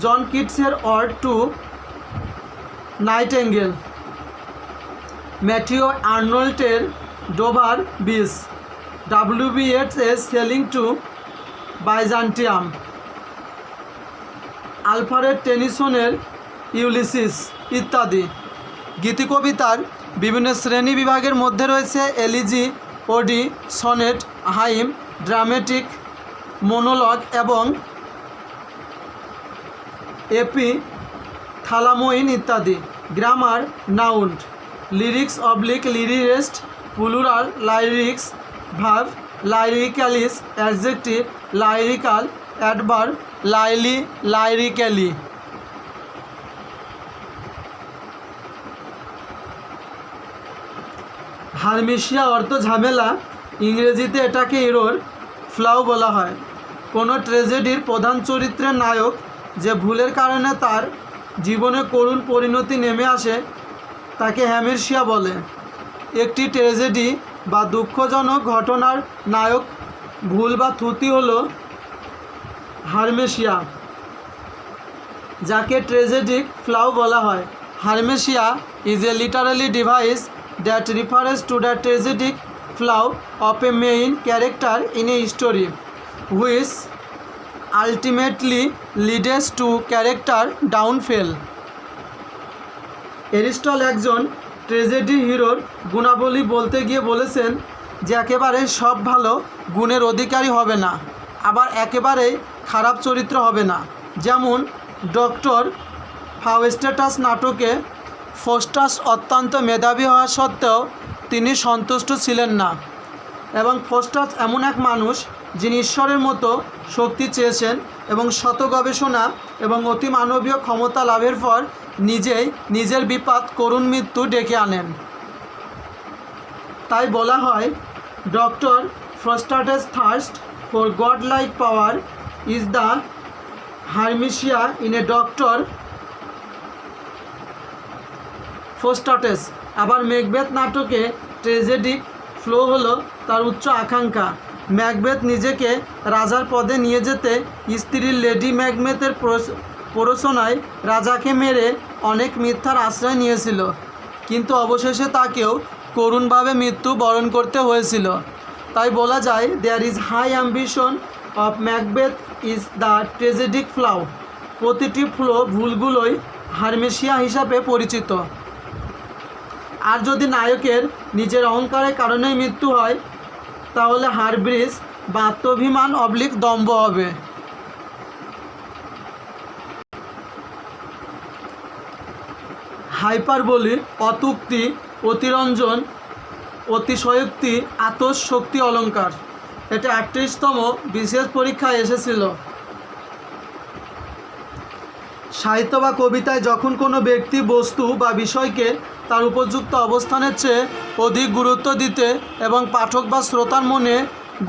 Speaker 1: John কিটসের অড টু নাইটেঙ্গেল, ম্যাথিউ আর্নল্টের ডোভার বিচ, ডব্লিউ.বি. ইয়েটসের সেলিং টু বাইজান্টিয়াম, আলফ্রেড টেনিসনের ইউলিসিস ইত্যাদি। গীতি কবিতার বিভিন্ন শ্রেণী বিভাগের মধ্যে রয়েছে এলিজি, ওডি, সনেট, হাইম, ড্রামেটিক, মোনোলগ এবং এপিথালামোইন ইত্যাদি। Grammar, noun, lyrics oblique lyrist, plural, lyrics, verb, lyricalise, adjective, lyrical, adverb, lyrically. হারমেশিয়া অর্থ ঝামেলা, ইংরেজিতে এটাকে এরর ফ্লাউ বলা হয়। কোনো ট্র্যাজেডির প্রধান চরিত্রের নায়ক যে ভুলের কারণে তার জীবনে করুণ পরিণতি নেমে আসে তাকে হ্যামেশিয়া বলে। একটি ট্র্যাজেডি বা দুঃখজনক ঘটনার নায়ক ভুল বা ত্রুটি হলো হারমেশিয়া, যাকে ট্র্যাজেডিক ফ্লাউ বলা হয়। হারমেশিয়া is a literary device that refers to the tragic flaw of a main character in a story which ultimately leads to character downfall. Aristotle একজন ট্র্যাজেডি হিরোর গুণাবলী বলতে গিয়ে বলেছেন যে একেবারে সব ভালো গুণের অধিকারী হবে না, আবার একেবারেই খারাপ চরিত্র হবে না। যেমন ডক্টর ফাউস্টাস নাটকে ফস্টাস অত্যন্ত মেধাবী হওয়া সত্ত্বেও তিনি সন্তুষ্ট ছিলেন না, এবং ফস্টাস এমন এক মানুষ যিনি ঈশ্বরের মতো শক্তি চেয়েছেন এবং শত গবেষণা এবং অতিমানবীয় ক্ষমতা লাভের পর নিজেই নিজের বিপদ করুণ মৃত্যু ডেকে আনেন। তাই বলা হয় doctor Faustus's thirst for godlike power is the hermesia in a doctor Faustus's. আবার ম্যাকবেথ নাটকে ট্র্যাজেডিক ফ্লো হলো তার উচ্চ আকাঙ্ক্ষা। ম্যাকবেথ নিজেকে রাজার পদে নিয়ে যেতে স্ত্রী লেডি ম্যাকবেথের প্ররোচনায় রাজাকে মেরে অনেক মিথ্যার আশ্রয় নিয়েছিল, কিন্তু অবশেষে তাকেও করুণভাবে মৃত্যু বরণ করতে হয়েছিল। তাই বলা যায় there is high ambition of Macbeth is the tragic flaw. প্রতিটি ভুলগুলোই হারমেশিয়া হিসাবে পরিচিত। আর যদি নায়কের নিজের অহংকারের কারণেই মৃত্যু হয় তাহলে হারব্রিজ বা আত্মাভিমান দম্ভ হবে। হাইপারবোলি, অত্যুক্তি, অতিরঞ্জন, অতিশয়োক্তি, আতশ শক্তি অলঙ্কার। এটা 38তম বিশেষ পরীক্ষায় এসেছিল। সাহিত্য বা কবিতায় যখন কোনো ব্যক্তি, বস্তু বা বিষয়কে তার উপযুক্ত অবস্থানের চেয়ে অধিক গুরুত্ব দিতে এবং পাঠক বা শ্রোতার মনে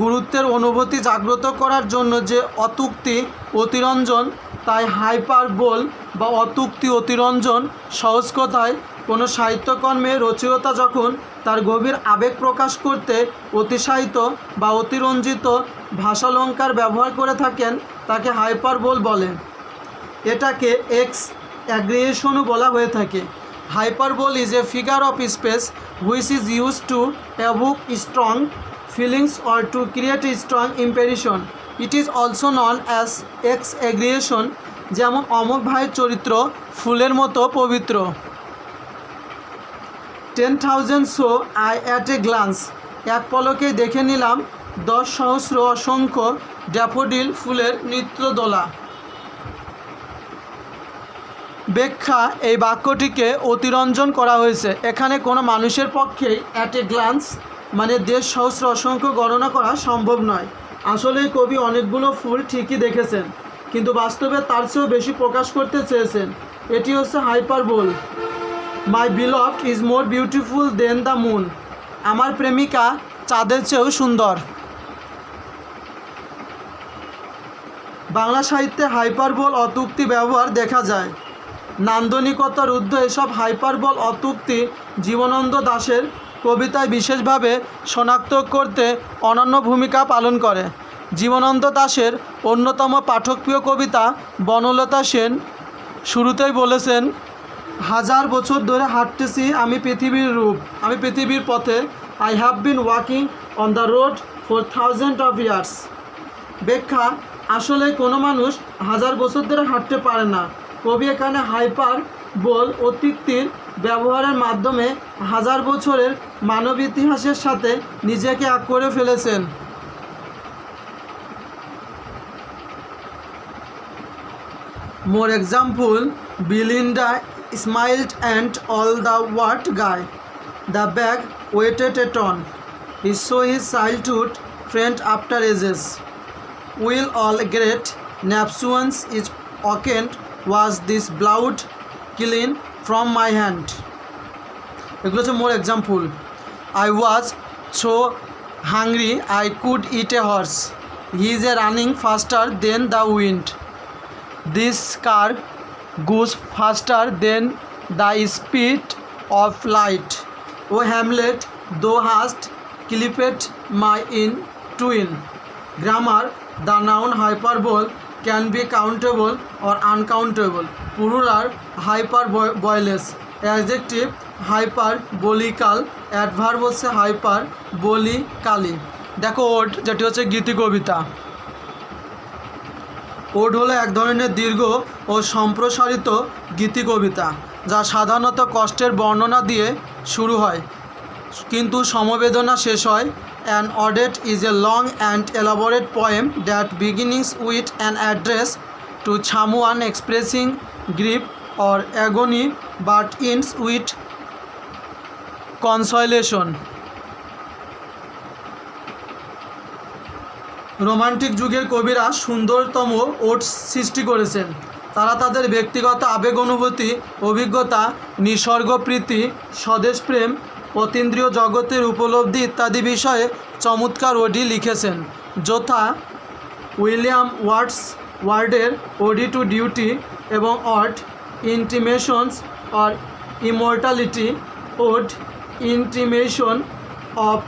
Speaker 1: গুরুত্বের অনুভূতি জাগ্রত করার জন্য যে অত্যুক্তি, অতিরঞ্জন, তাই হাইপারবোল বা অত্যুক্তি, অতিরঞ্জন। সহজ কথায় কোনো সাহিত্যকর্মে রচয়িতা যখন তার গভীর আবেগ প্রকাশ করতে অতিশায়িত বা অতিরঞ্জিত ভাষালঙ্কার ব্যবহার করে থাকেন তাকে হাইপারবোল বলে। এটাকে এক্সঅ্যাগ্রিয়েশনও বলা হয়ে থাকে। Hyperbole is a figure of speech which is use to evoke strong feelings or to create a strong impression. It is also known as exaggeration, যেমন অমোঘ ভাইয়ের চরিত্র ফুলের মতো পবিত্র। 10,000 saw I at a glance, এক পলকেই দেখে নিলাম 10,000 অসংখ্য ড্যাফোডিল ফুলের নৃত্যদোলা। ব্যাখ্যা, এই বাক্যটিকে অতিরঞ্জন করা হয়েছে। এখানে কোনো মানুষের পক্ষেই অ্যাট এ গ্লান্স মানে 10,000 অসংখ্য গণনা করা সম্ভব নয়। আসলে কবি অনেকগুলো ফুল ঠিকই দেখেছেন, কিন্তু বাস্তবে তার চেয়েও বেশি প্রকাশ করতে চেয়েছেন। এটি হচ্ছে hyperbole. My beloved is more beautiful then the moon, আমার প্রেমিকা চাঁদের চেয়েও সুন্দর। বাংলা সাহিত্যে হাইপারবোল অত্যুক্তি ব্যবহার দেখা যায়। নান্দনিকতার ঊর্ধ্বে এসব হাইপারবোল অত্যুক্তি জীবনানন্দ দাশের কবিতায় বিশেষভাবে শনাক্ত করতে অনন্য ভূমিকা পালন করে। জীবনানন্দ দাশের অন্যতম পাঠকপ্রিয় কবিতা বনলতা সেন শুরুতেই বলেছেন, হাজার বছর ধরে হাঁটতেছি আমি পৃথিবীর রূপ, আমি পৃথিবীর পথে। I have been walking on the road for thousand of years. ব্যাখ্যা, আসলে কোনো মানুষ হাজার বছর ধরে হাঁটতে পারে না। কবি এখানে হাইপারবোল অত্যুক্তির ব্যবহারের মাধ্যমে হাজার বছরের মানব ইতিহাসের সাথে নিজেকে এক করে ফেলেছেন। More example, Belinda smiled and all the what guy, the bag weighted a ton, he saw his childhood friend after ages, will all great Neptune's is awakened, was this blood killing from my hand. এগুলো হচ্ছে মোর example. I was so hungry I could eat a horse, he is a running faster than the wind, this car goes faster than the speed of light, O Hamlet, thou hast clipped my in twin. Grammar, the noun hyperbole can be countable or uncountable. Plural, hyperboles. Adjective, hyperbolical. Adverb হচ্ছে hyperbolically. দেখো ode, যেটি হচ্ছে গীতি কবিতা। Ode হলো এক ধরনের দীর্ঘ ও সম্প্রসারিত গীতি কবিতা, যা সাধারণত কষ্টের বর্ণনা দিয়ে শুরু হয় কিন্তু সমবেদনা শেষ হয়। An ode is a long and elaborate poem that beginnings with an address to someone expressing grief or agony but ends with consolation. Romantic যুগের কবিরা সুন্দরতম ওড সৃষ্টি করেছেন। তারা তাদের ব্যক্তিগত আবেগ, অনুভূতি, অভিজ্ঞতা, নিসর্গপ্রীতি, স্বদেশপ্রেম, অতীন্দ্রিয় জগতের উপলব্ধি ইত্যাদি বিষয়ে চমৎকার ওডি লিখেছেন। যথা উইলিয়াম ওয়ার্ডের ওডি টু ডিউটি এবং ode intimations or immortality, ode intimation of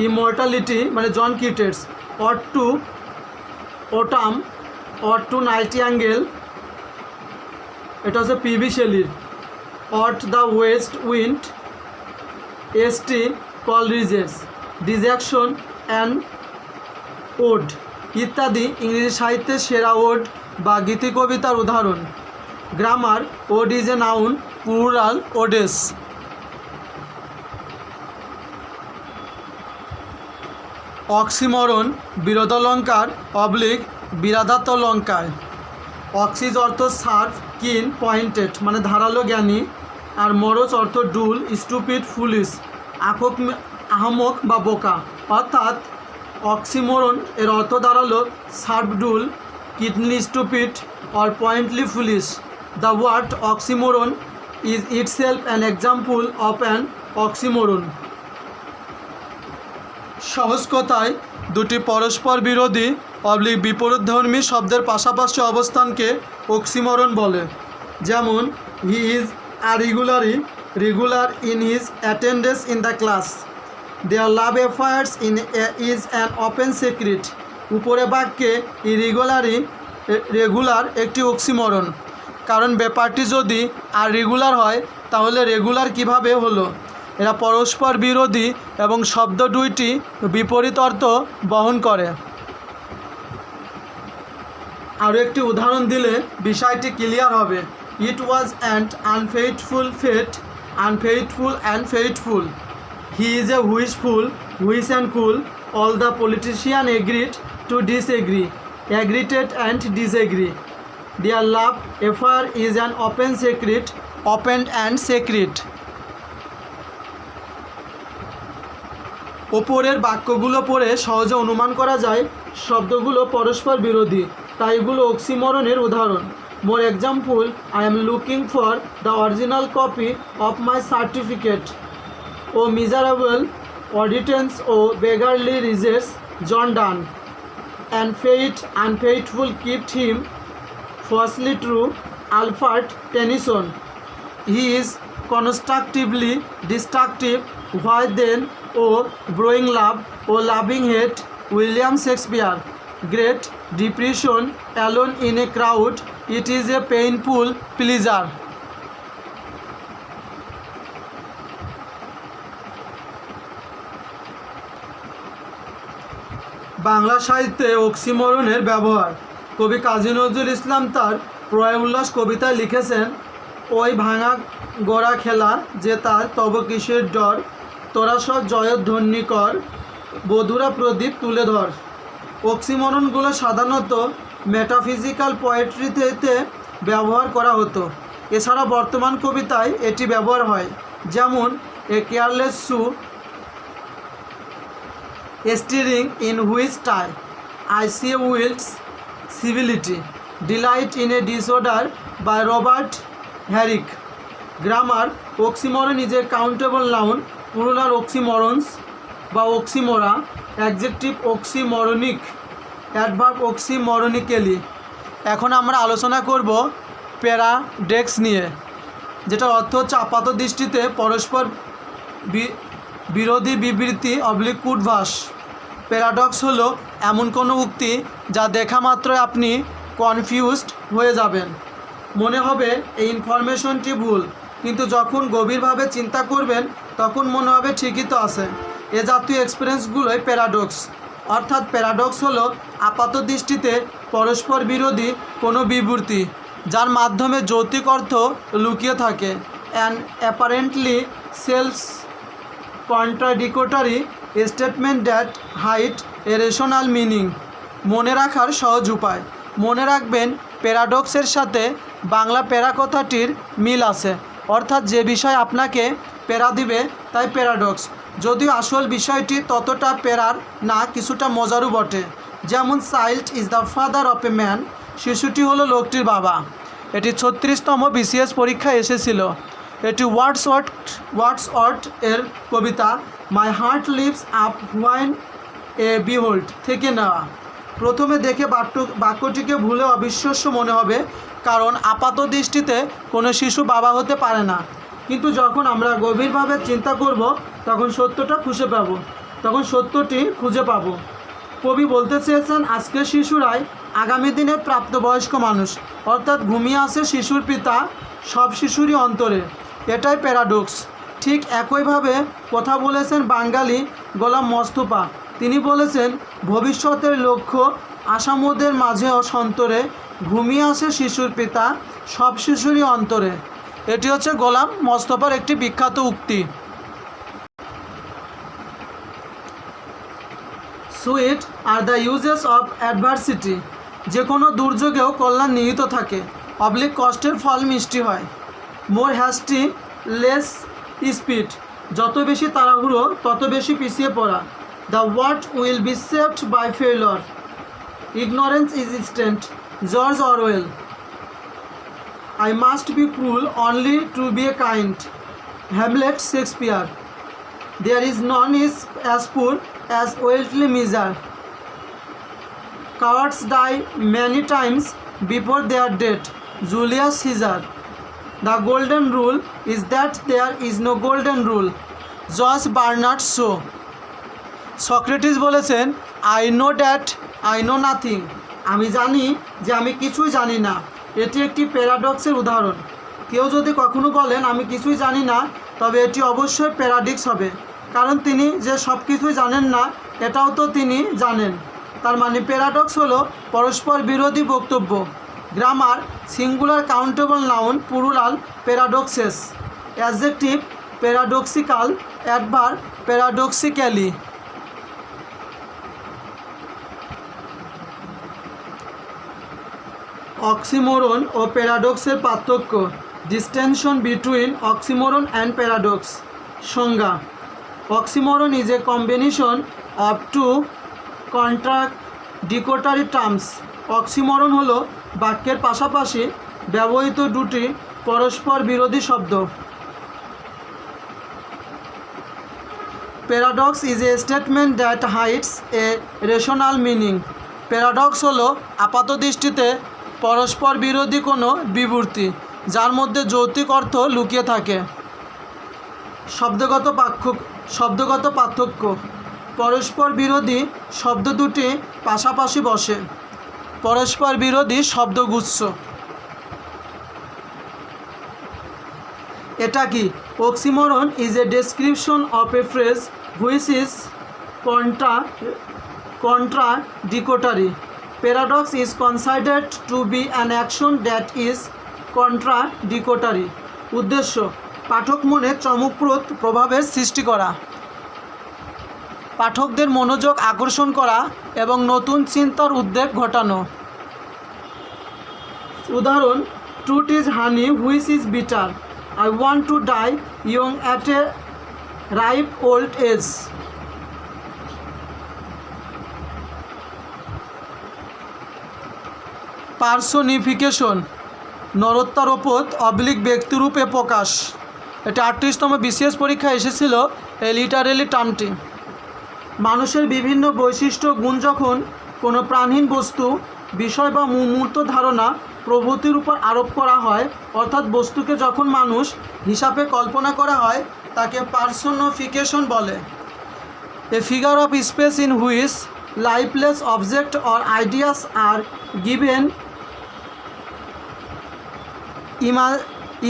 Speaker 1: immortality মানে John Keats, ode to autumn, ode to nightingale এটা হচ্ছে পিবি শেলির, ode the west wind ST Coleridge's, dejection and ode ইত্যাদি ইংরেজি সাহিত্যের সেরা ওড বা গীতি কবিতার উদাহরণ। Grammar, ode is a noun, plural odes. Oxymoron, বিরোধালঙ্কার অবলিক বিরাধাত্মলঙ্কার। অক্সিজ অর্থ সার্ফ, কিন পয়েন্টেড মানে ধারালো জ্ঞানী, আর মরস অর্থ ডুল, স্টুপিড ফুলিশ আহমক বা বোকা। অর্থাৎ অক্সিমোরন এর অর্থ দাঁড়ালো Surf ডুল, kidney stupid or pointedly foolish. The word oxymoron is itself an example of an oxymoron. সহজ কথায় দুটি পরস্পর বিরোধী বিপরীতধর্মী শব্দের পাশাপাশি অবস্থানকে অক্সিমরন বলে। যেমন he is regular in his attendance in the class, their love affairs is an open secret. উপরে বাক্যে রেগুলার একটি অক্সিমরন, কারণ ব্যাপারটি যদি আর রেগুলার হয় তাহলে রেগুলার কিভাবে হলো। এরা পরস্পর বিরোধী এবং শব্দ দুইটি বিপরীত অর্থ বহন করে। আরও একটি উদাহরণ দিলে বিষয়টি ক্লিয়ার হবে। It was an unfaithful fate, unfaithful and faithful. He is a wishful, wish and full. All the politician agreed to disagree, agreed and disagree. Their love affair is an open secret, open and secret. ওপরের বাক্যগুলো পড়ে সহজে অনুমান করা যায় শব্দগুলো পরস্পর বিরোধী, তাই এগুলো অক্সিমরনের উদাহরণ। More example, I am looking for the original copy of my certificate. O miserable abundance O beggarly riches John Donne, and fate unfaithful kept him falsely true, Alfred Tennyson. He is constructively destructive, why then o growing love o loving hate, William Shakespeare. Great depression, alone in a crowd, it is a painful pleasure. Bangla সাহিত্যে অক্সিমরনের ব্যবহার। কবি কাজী নজরুল ইসলাম তার প্রয়াগ উল্লাস কবিতায় লিখেছেন, ওই ভাঙা গোড়া খেলা যে তার তব কিসের ডর, তোরা সব জয়ধ্বনি কর, বধুরা প্রদীপ তুলে ধর। অক্সিমরনগুলো সাধারণত মেটাফিজিক্যাল পোয়েট্রিতে ব্যবহার করা হতো। এছাড়া বর্তমান কবিতায় এটি ব্যবহার হয়। যেমন a careless shoe steering in which tie, I see a will's civility, delight in a disorder by Robert Herrick. Grammar, oxymoron is a countable noun, plural oxymorons বা oxymora, adjective oxymoronic, adverb oxymoronically. এখন আমরা আলোচনা করব paradox নিয়ে, যেটা অর্থ হচ্ছে আপাত দৃষ্টিতে পরস্পর বিরোধী বিবৃতি কূটভাস। প্যারাডক্স হলো এমন কোনো উক্তি যা দেখা মাত্রই আপনি কনফিউজড হয়ে যাবেন, মনে হবে এই ইনফরমেশনটি ভুল, কিন্তু যখন গভীরভাবে চিন্তা করবেন তখন মনে হবে ঠিকই তো আছে। এ জাতীয় এক্সপিরিয়েন্সগুলোই প্যারাডক্স। অর্থাৎ প্যারাডক্স হলো আপাত দৃষ্টিতে পরস্পর বিরোধী কোনো বিবৃতি যার মাধ্যমে যৌক্তিক অর্থ লুকিয়ে থাকে। And apparently self contradictory statement that hide a rational meaning. মনে রাখার সহজ উপায়। মনে রাখবেন প্যারাডক্সের সাথে বাংলা প্যারা কথাটির মিল আছে, অর্থাৎ যে বিষয় আপনাকে প্যারা দিবে তাই প্যারাডক্স, যদিও আসল বিষয়টি ততটা প্যারার না, কিছুটা মজারও বটে। যেমন child is the father of a man, শিশুটি হলো লোকটির বাবা। এটি 36তম BCS পরীক্ষায় এসেছিল। এটি ওয়ার্ডসওয়ার্থ এর কবিতা my heart leaps up when I behold থেকে নেওয়া। প্রথমে দেখে বাক্যটিকে ভুলে অবিশ্বাস্য মনে হবে, কারণ আপাত দৃষ্টিতে কোনো শিশু বাবা হতে পারে না। কিন্তু যখন আমরা গভীরভাবে চিন্তা করব তখন সত্যটি খুঁজে পাব। কবি বলতে চেয়েছেন আজকের শিশুরাই আগামী দিনের প্রাপ্তবয়স্ক মানুষ, অর্থাৎ ঘুমিয়ে আছে শিশুর পিতা সব শিশুরই অন্তরে। এটাই প্যারাডক্স। ঠিক একইভাবে কথা বলেছেন বাঙালি গোলাম মোস্তফা। তিনি বলেছেন ভবিষ্যতের লক্ষ্য আশামোদের মাঝেও সন্তরে ঘুমিয়ে আসে শিশুর পিতা সব শিশুরই অন্তরে। এটি হচ্ছে গোলাম মোস্তফার একটি বিখ্যাত উক্তি। Sweet are the uses of adversity. যে কোনো দুর্যোগেও কল্যাণ নিহিত থাকে। কষ্টের ফল মিষ্টি হয়। More hasty less speed. যত বেশি তাড়াহুড়ো তত বেশি পিছিয়ে পড়া। The world will be saved by failure. Ignorance is instant. George Orwell. I must be cruel only to be kind. Hamlet, Shakespeare. There is none is as poor as worldly miser. Cowards die many times before their death. Julius Caesar. The golden rule is that there is no golden rule. George Bernard Shaw. Socrates বলেছেন I know that I know nothing. আমি জানি যে আমি কিছুই জানি না। এটি একটি প্যারাডক্সের উদাহরণ। কেউ যদি কখনো বলেন আমি কিছুই জানি না, তবে এটি অবশ্যই প্যারাডক্স হবে, কারণ তিনি যে সব কিছুই জানেন না এটাও তো তিনি জানেন। তার মানে প্যারাডক্স হলো পরস্পর বিরোধী বক্তব্য। Grammar singular countable noun plural paradoxes. Adjective paradoxical. Adverb paradoxically. Oxymoron ও প্যারাডক্সের পার্থক্য। Distinction between oxymoron and paradox. সংজ্ঞা: oxymoron is a combination of two contradictory terms. Oxymoron হলো বাক্যের পাশাপাশি ব্যবহৃত দুটি পরস্পর বিরোধী শব্দ। Paradox is a statement that hides a rational meaning. Paradox হলো আপাত দৃষ্টিতে পরস্পর বিরোধী কোনো বিবৃতি যার মধ্যে যৌক্তিক অর্থ লুকিয়ে থাকে। শব্দগত পার্থক্য: পরস্পর বিরোধী শব্দ দুটি পাশাপাশি বসে। পরস্পর বিরোধী শব্দগুচ্ছ। এটা কি? Oxymoron is A description of A phrase which is contradictory. Paradox is considered to be an action that is contradictory. উদ্দেশ্য: পাঠক মনে চমকপ্রদ প্রভাবের সৃষ্টি করা, পাঠকদের মনোযোগ আকর্ষণ করা এবং নতুন চিন্তার উদ্বেগ ঘটানো। উদাহরণ: truth is honey which is bitter. I want to die young at a ripe old age. Personification: নরোত্তরোপদ অবলিক ব্যক্তিরূপে প্রকাশ। এটা 38তম বিসিএস পরীক্ষায় এসেছিল এই লিটারেলি টার্মটি। মানুষের বিভিন্ন বৈশিষ্ট্য গুণ যখন কোনো প্রাণহীন বস্তু, বিষয় বা মূর্ত ধারণা প্রভৃতির উপর আরোপ করা হয়, অর্থাৎ বস্তুকে যখন মানুষ হিসাবে কল্পনা করা হয়, তাকে পার্সোনিফিকেশন বলে। এ figure of speech in which lifeless object or ideas are given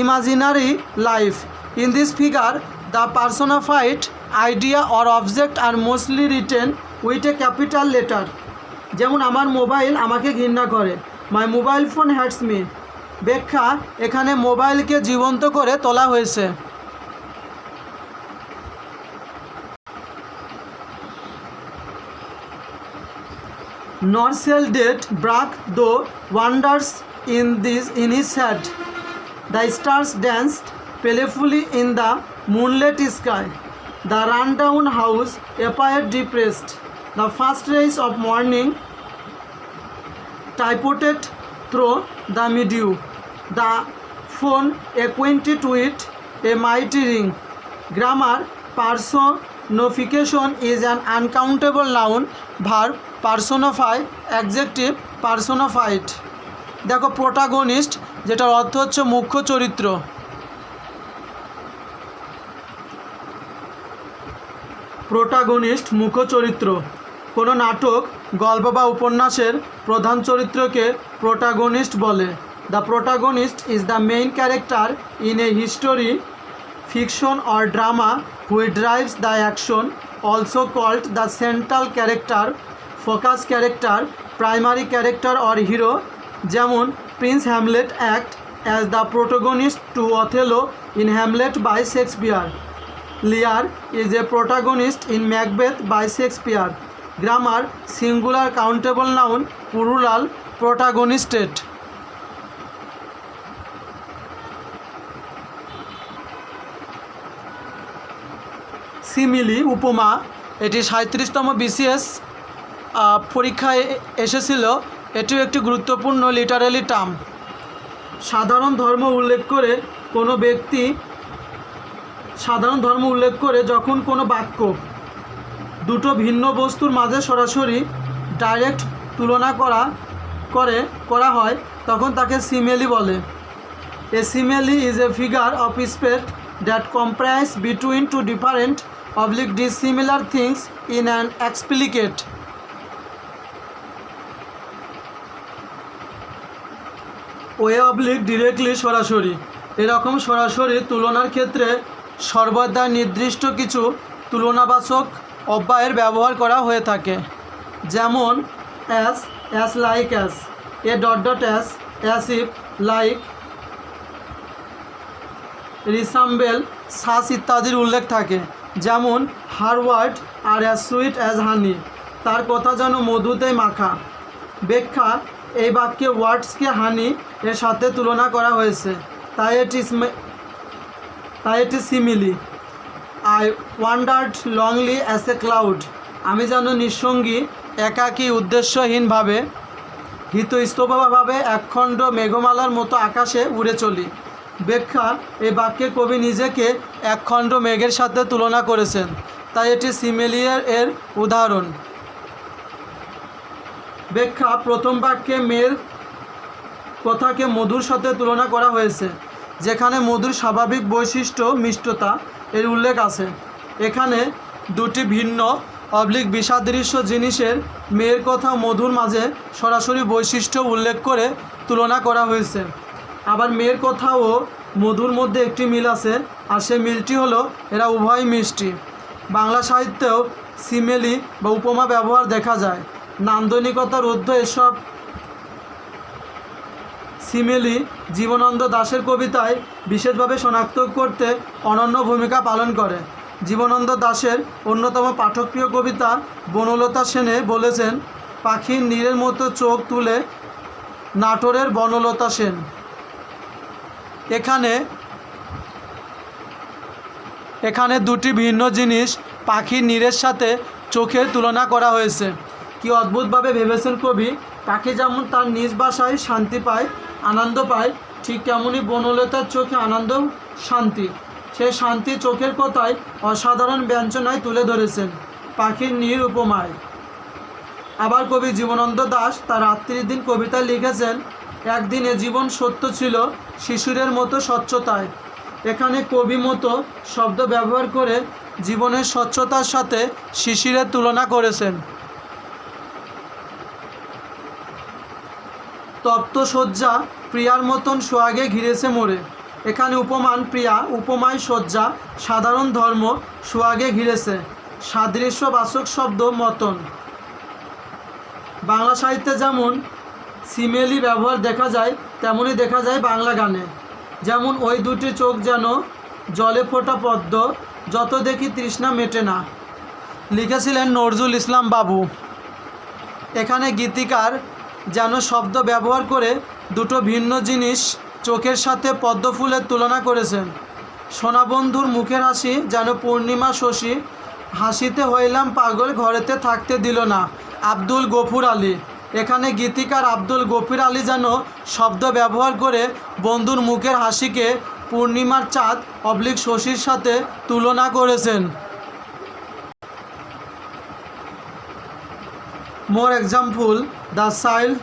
Speaker 1: imaginary life. In this figure, the personified idea or object are mostly written with a capital letter. যেমন আমার মোবাইল আমাকে ঘৃণা করে। My mobile phone hats me. ব্যাখ্যা: এখানে মোবাইলকে জীবন্ত করে তোলা হয়েছে। Nor shall death brag the wonders in his head. The stars danced playfully in the moonlit sky. The rundown house appeared depressed. The first rays of morning tiptoed through the meadow. The phone acquainted with a mighty ring. Grammar: personification is an uncountable noun, verb personify, adjective personified. দেখো protagonist, যেটার অর্থ হচ্ছে মুখ্য চরিত্র। Protagonist মুখ্য চরিত্র। কোনো নাটক, গল্প বা উপন্যাসের প্রধান চরিত্রকে প্রোটাগনিস্ট বলে। The protagonist is the main character in A history, fiction or drama which drives the action, also called the central character, focus character, primary character or hero। যেমন Prince Hamlet act as the protagonist to Othello in Hamlet by Shakespeare. Lear is a protagonist in Macbeth by Shakespeare. Grammar, singular countable noun, plural protagonisted. Simile উপমা, এটি 37তম BCS পরীক্ষায় এসেছিল। এটিও একটি গুরুত্বপূর্ণ literally term. সাধারণ ধর্ম উল্লেখ করে যখন কোনো বাক্য দুটো ভিন্ন বস্তুর মাঝে সরাসরি ডাইরেক্ট তুলনা করা হয় তখন তাকে সিমিলি বলে। A simile is a figure of speech that comprise between two different dissimilar things in an explicate way directly সরাসরি। এরকম সরাসরি তুলনার ক্ষেত্রে সর্বদা নির্দিষ্ট কিছু তুলনাবাচক অব্যয়ের ব্যবহার করা হয়ে থাকে। যেমন as like as, a ... as if, like, resemble, সাস ইত্যাদির উল্লেখ থাকে। যেমন হার ওয়ার্ড আর অ্যাজ সুইট অ্যাজ হানি, তার কথা যেন মধুতে মাখা। ব্যাখ্যা, এই বাক্যে ওয়ার্ডসকে হানি এর সাথে তুলনা করা হয়েছে, তাই এটি simile. I wandered লংলি as a cloud, আমি যেন নিঃসঙ্গী একাকী উদ্দেশ্যহীনভাবে হিতস্তভাবে একখণ্ড মেঘমালার মতো আকাশে উড়ে চলি। ব্যাখ্যা, এই বাক্যে কবি নিজেকে একখণ্ড মেঘের সাথে তুলনা করেছেন, তাই এটি সিমিলিয়ার এর উদাহরণ। ব্যাখ্যা, প্রথম বাক্যে মেয়ের কথাকে মধুর সাথে তুলনা করা হয়েছে, যেখানে মধুর স্বাভাবিক বৈশিষ্ট্য মিষ্টতা এর উল্লেখ আছে। এখানে দুটি ভিন্ন বিসাদৃশ্য জিনিসের মেয়ের কথা মধুর মাঝে সরাসরি বৈশিষ্ট্য উল্লেখ করে তুলনা করা হয়েছে। আবার মেয়ের কথা ও মধুর মধ্যে একটি মিল আছে, আর সেই মিলটি হলো এরা উভয় মিষ্টি। বাংলা সাহিত্যেও সিমিলি বা উপমা ব্যবহার দেখা যায়। নান্দনিকতার ঊর্ধ্বে এসব সিমিলি জীবনানন্দ দাশের কবিতায় বিশেষভাবে শনাক্ত করতে অনন্য ভূমিকা পালন করে। জীবনানন্দ দাশের অন্যতম পাঠকপ্রিয় কবিতা বনলতা সেনে বলেছেন, পাখির নীরের মতো চোখ তুলে নাটোরের বনলতা সেন। এখানে দুটি ভিন্ন জিনিস পাখির নীরের সাথে চোখের তুলনা করা হয়েছে। কি অদ্ভুতভাবে ভেবেছেন কবি। পাখি যেমন তার নিজ বাসায় শান্তি পায়, আনন্দ পায়, ঠিক তেমনই বনলতার চোখে আনন্দ, শান্তি। সেই শান্তি চোখের কথায় অসাধারণ ব্যঞ্জনায় তুলে ধরেছেন পাখির নীর উপমায়। আবার কবি জীবনানন্দ দাশ তার রাত্রির দিন কবিতায় লিখেছেন, একদিনে জীবন সত্য ছিল শিশুরের মতো স্বচ্ছতায়। এখানে কবি মতো শব্দ ব্যবহার করে জীবনের স্বচ্ছতার সাথে শিশিরের তুলনা করেছেন। তপ্ত শয্যা প্রিয়ার মতন সোহাগে ঘিরেছে মোরে। এখানে উপমান প্রিয়া, উপমায় শয্যা, সাধারণ ধর্ম সোহাগে ঘিরেছে, সাদৃশ্যবাচক শব্দ মতন। বাংলা সাহিত্যে যেমন সিমিলি ব্যবহার দেখা যায়, তেমনই দেখা যায় বাংলা গানে। যেমন ওই দুটি চোখ যেন জলে ফোটা পদ্ম, যত দেখি তৃষ্ণা মেটে না, লিখেছিলেন নজরুল ইসলাম বাবু। এখানে গীতিকার যেন শব্দ ব্যবহার করে দুটো ভিন্ন জিনিস চোখের সাথে পদ্ম ফুলের তুলনা করেছেন। সোনাবন্ধুর মুখের হাসি যেন পূর্ণিমা শশী, হাসিতে হইলাম পাগল ঘরেতে থাকতে দিল না, আব্দুল গফুর আলী। এখানে গীতিকার আব্দুল গফুর আলী যেন শব্দ ব্যবহার করে বন্ধুর মুখের হাসিকে পূর্ণিমার চাঁদ শশীর সাথে তুলনা করেছেন। More example, the child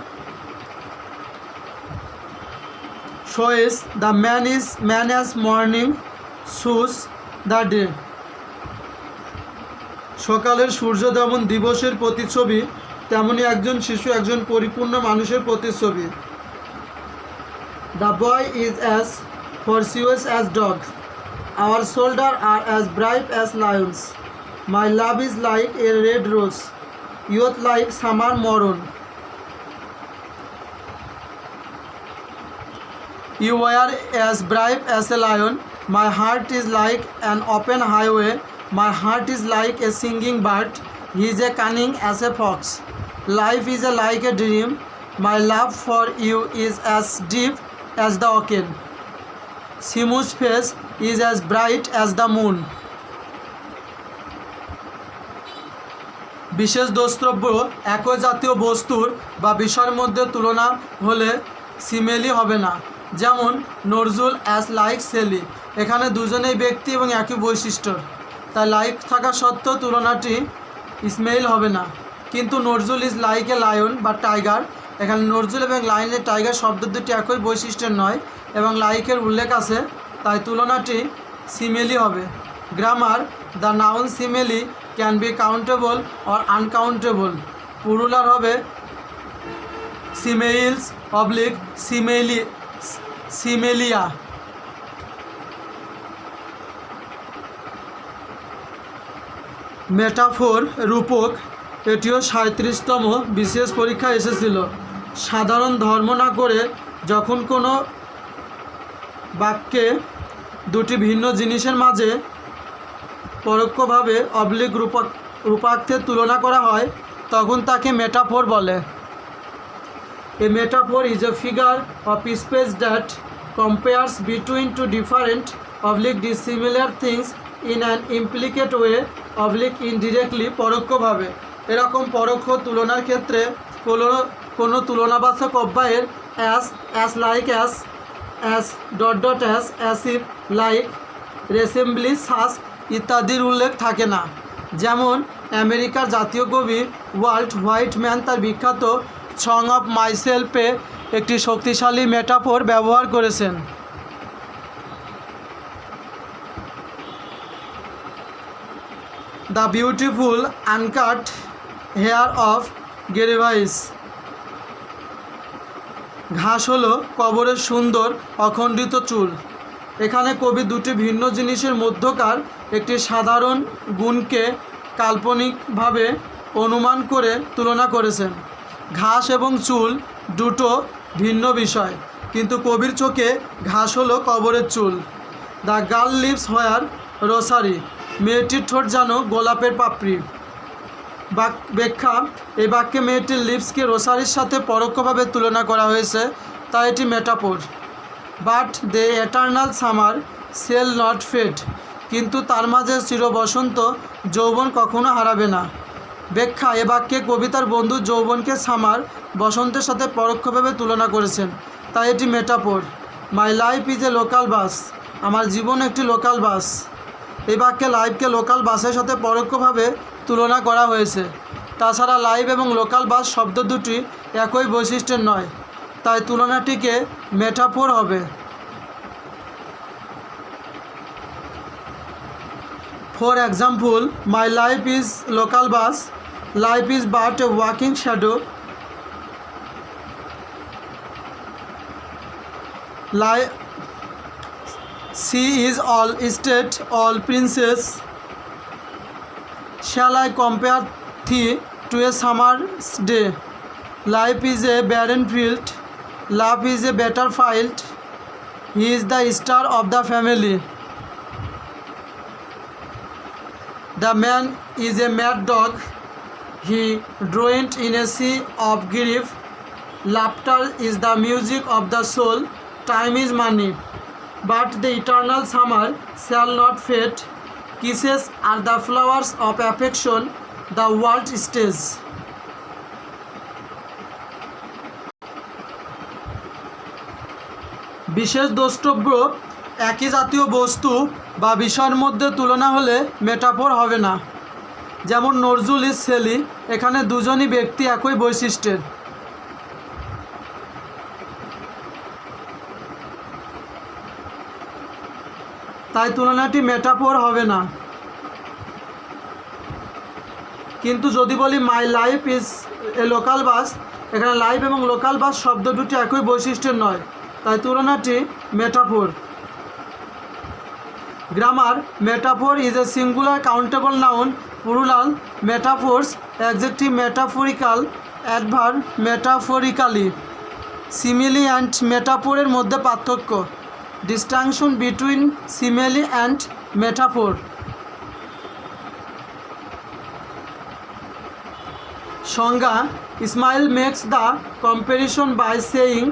Speaker 1: shows the man as morning shows the day. সকালের সূর্য যেমন দিবসের প্রতিচ্ছবি, তেমনি একজন শিশু একজন পরিপূর্ণ মানুষের প্রতিচ্ছবি। The boy is as virtuous as dog. Our shoulders are as bright as lions. My love is like a red rose. Youth like summer morn. You are as bright as a lion. My heart is like an open highway. My heart is like a singing bird. He is a cunning as a fox. Life is like a dream. My love for you is as deep as the ocean. Simu's face is as bright as the moon. বিশেষ দ্রষ্টব্য একই জাতীয় বস্তুর বা বিষয়ের মধ্যে তুলনা হলে সিমেলি হবে না। যেমন নজরুল অ্যাজ লাইক সেলি, এখানে দুজনেই ব্যক্তি এবং একই বৈশিষ্ট্য, তাই লাইক থাকা সত্ত্বেও তুলনাটি স্মেল হবে না। কিন্তু Nazrul is like a lion বা টাইগার, এখানে নজরুল এবং লায়নের টাইগার শব্দ দুটি একই বৈশিষ্ট্যের নয় এবং লাইকের উল্লেখ আছে, তাই তুলনাটি সিমেলি হবে। Grammar, the noun simile can be countable or uncountable. Plural হবে সিমেইলস অবলিক সিমেলিয়া। মেটাফোর রূপক, এটিও 37তম বিশেষ পরীক্ষা এসেছিল। সাধারণ ধর্ম না করে যখন কোনো বাক্যে দুটি ভিন্ন জিনিসের মাঝে পরোক্ষভাবে অবলিক রূপার্থের তুলনা করা হয় তখন তাকে মেটাফোর বলে। A metaphor is a figure of speech that compares between two different oblique dissimilar things in an implicate way oblique indirectly পরোক্ষভাবে। এরকম পরোক্ষ তুলনার ক্ষেত্রে কোনো তুলনাবাচক অব্যয়ের as like as as if like resembly such ইত্যাদির উল্লেখ থাকে না। যেমন আমেরিকার জাতীয় কবি ওয়াল্ট হোয়াইটম্যান তার বিখ্যাত সং অফ মাইসেলফে একটি শক্তিশালী মেটাফোর ব্যবহার করেছেন। The beautiful uncut hair of graves. ঘাস হলো কবরের সুন্দর অখণ্ডিত চুল। এখানে কবি দুটি ভিন্ন জিনিসের মধ্যকার একটি সাধারণ গুণকে কাল্পনিকভাবে অনুমান করে তুলনা করেছেন। ঘাস এবং চুল দুটো ভিন্ন বিষয়, কিন্তু কবির চোখে ঘাস হলো কবরের চুল। The girl lives where rosary. মেয়েটির ঠোঁট যেন গোলাপের পাপড়ি। ব্যাখ্যা, এই বাক্যে মেয়েটির লিপসকে রোসারির সাথে পরোক্ষভাবে তুলনা করা হয়েছে, তাই এটি metaphor. But the eternal summer shall not fade. কিন্তু তার মাঝে চিরবসন্ত যৌবন কখনো হারাবে না। ব্যাখ্যা, এ বাক্যে কবিতার বন্ধু যৌবনকে সামার বসন্তের সাথে পরোক্ষভাবে তুলনা করেছেন, তাই এটি metaphor. My life is a local bus. আমার জীবন একটি লোকাল বাস। এই বাক্যে লাইফকে লোকাল বাসের সাথে পরোক্ষভাবে তুলনা করা হয়েছে। তাছাড়া লাইফ এবং লোকাল বাস শব্দ দুটি একই বৈশিষ্ট্যের নয়, তাই তুলনাটিকে মেটাফোর হবে। For example, my life is local bus, life is but A walking shadow. She is all state, all princess. Shall I compare thee to a summer's day? Life is a barren field, love is a better field. He is the star of the family. The man is a mad dog. He drowned in a sea of grief. Laughter is the music of the soul. Time is money. But the eternal summer shall not fade. Kisses are the flowers of affection. The world stays. বিশেষ দ্রষ্টব্য একই জাতীয় বস্তু বা বিষয়ের মধ্যে তুলনা হলে মেটাফোর হবে না। যেমন নজরুল ইজ সেলিম, এখানে দুজনই ব্যক্তি একই বৈশিষ্ট্যের। তাই তুলনাটি মেটাফোর হবে না। কিন্তু যদি বলি my life is a local bus, এখানে লাইফ এবং লোকাল বাস শব্দ দুটি একই বৈশিষ্ট্যের নয়, তাই তুলনাটি metaphor. Grammar, metaphor is a singular countable noun, plural metaphors, adjective metaphorical, adverb metaphorically. Simile and মেটাফোরের মধ্যে পার্থক্য, distinction between simile and metaphor. সংজ্ঞা, simile makes the comparison by saying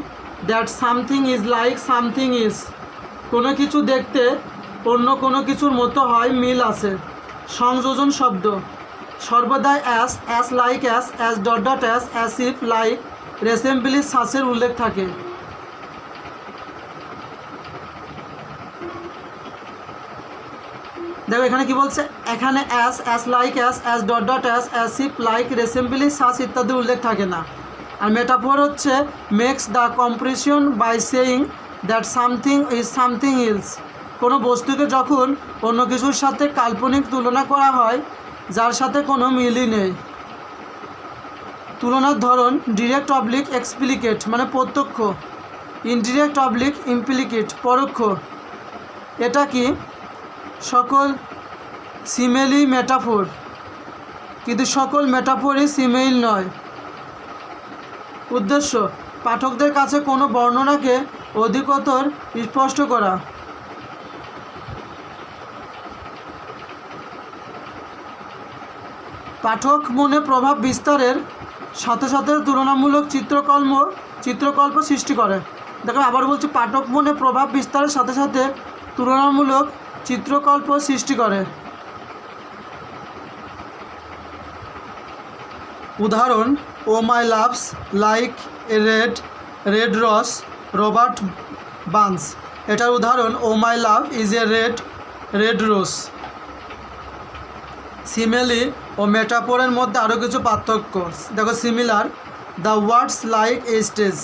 Speaker 1: that something is like something is. কোনো কিছু দেখতে অন্য কোনো কিছুর মতো হয়, মিল আছে। সংযোজন শব্দ, সর্বদাই as like as dot dot as if, like, resemble, সাসের উল্লেখ থাকে। দেখো এখানে কি বলছে, এখানে as like as dot dot as if, like, resemble, such ইত্যাদি উল্লেখ থাকে না। আর মেটাফোর হচ্ছে makes the comparison by saying that something is something else. কোনো বস্তুকে যখন অন্য কিছুর সাথে কাল্পনিক তুলনা করা হয় যার সাথে কোনো মিলই নেই। তুলনার ধরন, ডিরেক্ট অবলিক এক্সপ্লিকেট মানে প্রত্যক্ষ, ইনডিরেক্ট অবলিক ইমপ্লিকেট পরোক্ষ। এটা কি সকল সিমেলি মেটাফোর, কিন্তু সকল মেটাফোরই সিমেইল নয়। উদ্দেশ্য, পাঠকদের কাছে কোনো বর্ণনাকে অধিকতর স্পষ্ট করা। পাঠক মনে প্রভাব বিস্তারের সাথে সাথে তুলনামূলক চিত্রকল্প সৃষ্টি করে। দেখো আবার বলছি, পাঠক মনে প্রভাব বিস্তারের সাথে সাথে তুলনামূলক চিত্রকল্প সৃষ্টি করে। উদাহরণ, oh my love's like a red rose, Robert Burns. এটার উদাহরণ, oh my love is a red rose. Simile ও মেটাফোরের মধ্যে আরও কিছু পার্থক্য দেখো। Similar, the words like a stage,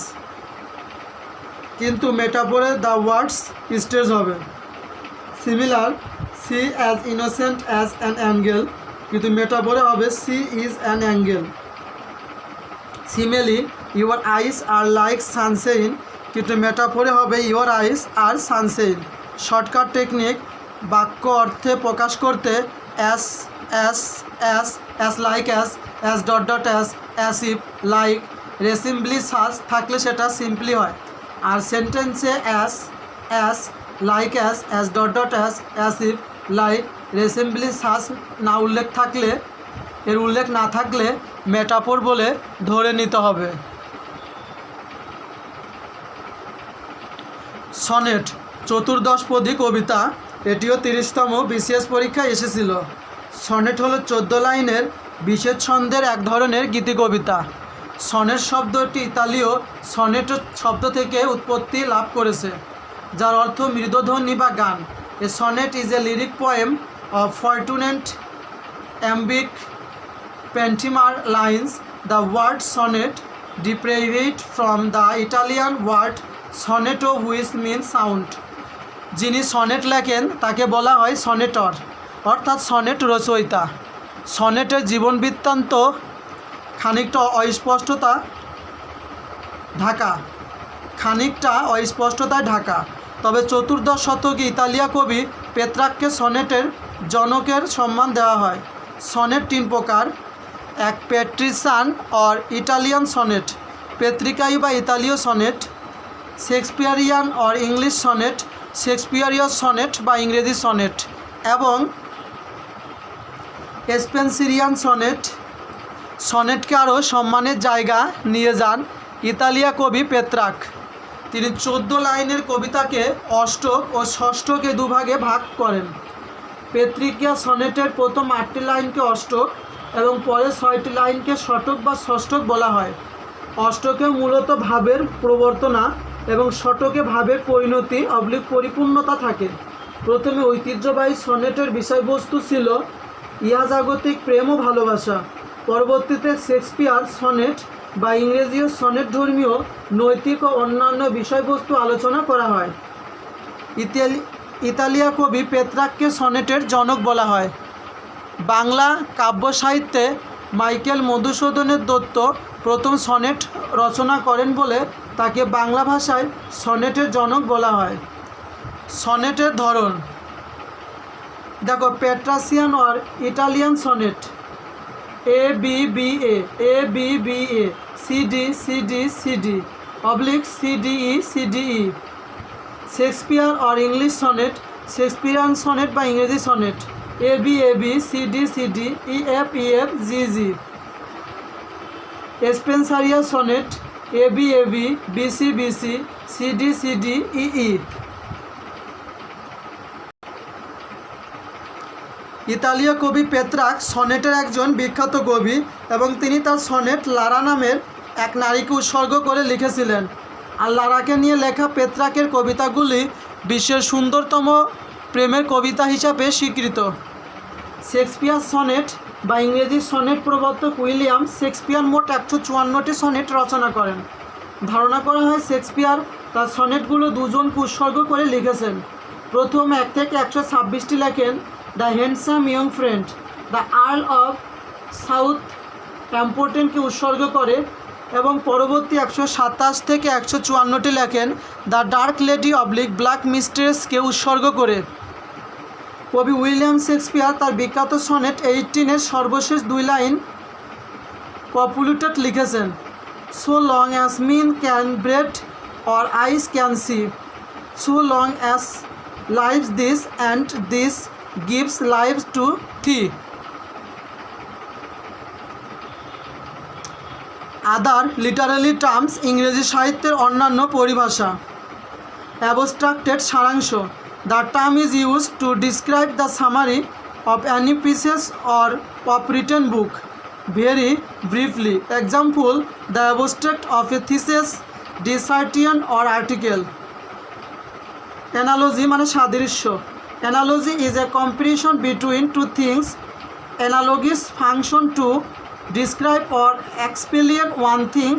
Speaker 1: কিন্তু মেটাফোরে দ্য ওয়ার্ডস স্টেজ হবে। Similar, she as innocent as an angel, কিন্তু মেটাফোরে হবে she is an angel. Simile, your eyes are like sunshine, কিন্তু মেটাফোরে হবে your eyes are sunshine. Shortcut technique, বাক্য অর্থে প্রকাশ করতে as like as dot dot as if, like, resemble, such থাকলে সেটা সিম্পলি হয়। আর সেন্টেন্সে as like as dot dot as if, like, resemble, such না উল্লেখ থাকলে, এর উল্লেখ না থাকলে মেটাফোর বলে ধরে নিতে হবে। সনেট, চতুর্দশপদী কবিতা, এটিও 30তম বিসিএস পরীক্ষায় এসেছিল। সনেট হলো 14 লাইনের বিশেষ ছন্দের এক ধরনের গীতি কবিতা। সনেট শব্দটি ইতালীয় সনেটো শব্দ থেকে উৎপত্তি লাভ করেছে, যার অর্থ মৃদুধ্বনি বা গান। A sonnet is a lyric poem of fourteen iambic pentameter lines. The word sonnet derived from the Italian word sonetto which means sound. যিনি সনেট লেখেন তাকে বলা হয় সনেটর, অর্থাৎ সনেট রচয়িতা। সনেটের জীবন বৃত্তান্ত খানিকটা অস্পষ্টতায় ঢাকা। তবে 14 শতকে ইতালীয় কবি পেত্রাককে সনেটের জনকের সম্মান দেওয়া হয়। সনেট 3 প্রকার, এক পেট্রিসান অর ইটালিয়ান সনেট, পেত্রিকাই বা ইতালীয় sonnet, Shakespearean or English sonnet, শেক্সপিয়ারীয় সনেট বা ইংরেজি সনেট, এবং স্পেন্সেরিয়ান সনেট। সনেটকে আরও সম্মানের জায়গা নিয়ে যান ইতালীয় কবি পেত্রাক। তিনি 14 লাইনের কবিতাকে অষ্টক ও ষষ্ঠকে দুভাগে ভাগ করেন। পেত্রিকীয় সনেটের প্রথম 8টি লাইনকে অষ্টক এবং পরের 6টি লাইনকে শতক বা ষষ্ঠক বলা হয়। অষ্টকে মূলত ভাবের প্রবর্তনা এবং শতকে ভাবের পরিণতি পরিপূর্ণতা থাকে। প্রথমে ঐতিহ্যবাহী সনেটের বিষয়বস্তু ছিল ইহাজাগতিক প্রেম ও ভালোবাসা। পরবর্তীতে শেক্সপিয়ার সনেট বা ইংরেজিও সনেট ধর্মীয় নৈতিক ও অন্যান্য বিষয়বস্তু আলোচনা করা হয়। ইতালিয়া কবি পেত্রাককে সনেটের জনক বলা হয়। বাংলা কাব্য সাহিত্যে মাইকেল মধুসূদনের দত্ত প্রথম সনেট রচনা করেন বলে তাকে বাংলা ভাষায় সনেটের জনক বলা হয়। সনেটের ধরন দেখো, পেট্রাসিয়ান আর Italian sonnet, A B B A, C D oblique C D E. Shakespeare আর ইংলিশ সনেট, শেক্সপিয়ান সনেট বা ইংরেজি sonnet, A B C D E F G. Spenserian sonnet, A B C D E. ইতালীয় কবি Petrarch সনেটের একজন বিখ্যাত কবি এবং তিনি তার সনেট লারা নামের এক নারীকে উৎসর্গ করে লিখেছিলেন। আর লারাকে নিয়ে লেখা পেত্রাকের কবিতাগুলি বিশ্বের সুন্দরতম প্রেমের কবিতা হিসাবে স্বীকৃত। শেক্সপিয়ার সনেট বা ইংরেজি সনেট প্রবর্তক উইলিয়াম শেক্সপিয়ার মোট 154টি সনেট রচনা করেন। ধারণা করা হয় শেক্সপিয়ার তার সনেটগুলো দুজনকে উৎসর্গ করে লিখেছেন। প্রথম 1 থেকে 126টি লেখেন the handsome young friend, the earl of সাউথ অ্যাম্পটেনকে উৎসর্গ করে এবং পরবর্তী 127 থেকে 154টি লেখেন the dark lady oblique black মিস্ট্রেসকে উৎসর্গ করে। কবি উইলিয়াম শেক্সপিয়ার তার বিখ্যাত সনেট 18-এর সর্বশেষ 2 লাইন কপুলেটেড লিখেছেন, so long as men can breathe or eyes can see, so long as lives this and this gives life to thee. Other literary terms, ইংরেজি সাহিত্যের অন্যান্য পরিভাষা। Abstracted সারাংশ, the term is used to describe the summary of any pieces or of written book very briefly. Example, the abstract of a thesis, dissertation or article. Analogy মানে সাদৃশ্য। Analogy is a comparison between two things. Analogous function to describe or explain one thing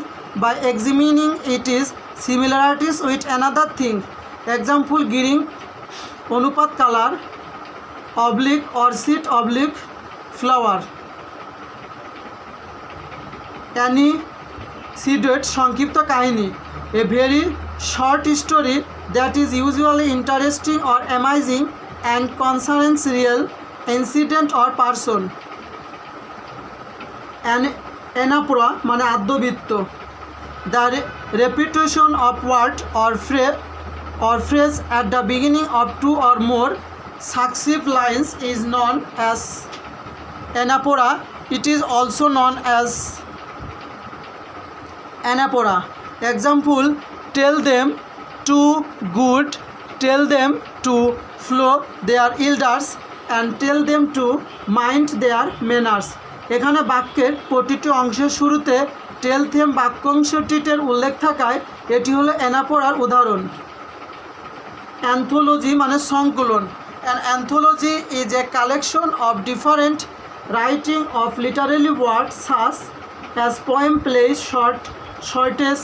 Speaker 1: by examining its similarities with another thing. Example, gearing অনুপাত color, oblique orchid oblique flower. Antecedent সংক্ষিপ্ত কাহিনী, a very short story that is usually interesting or amazing and concerns real incident or person. Anaphora মানে আদ্যবৃত্ত, the repetition of word or phrase at the beginning of 2 or more successive lines is known as anaphora. It is also known as anaphora. Example, tell them to good, tell them to flow their elders and tell them to mind their manners. এখানে বাক্যের প্রতিটি অংশের শুরুতে টেল থেম বাক্যাংশটির উল্লেখ থাকায় এটি হলো অ্যানাফোরার উদাহরণ। অ্যান্থোলজি মানে সংকলন। An anthology is a collection of different writing of literary works such as poem, plays, shorts,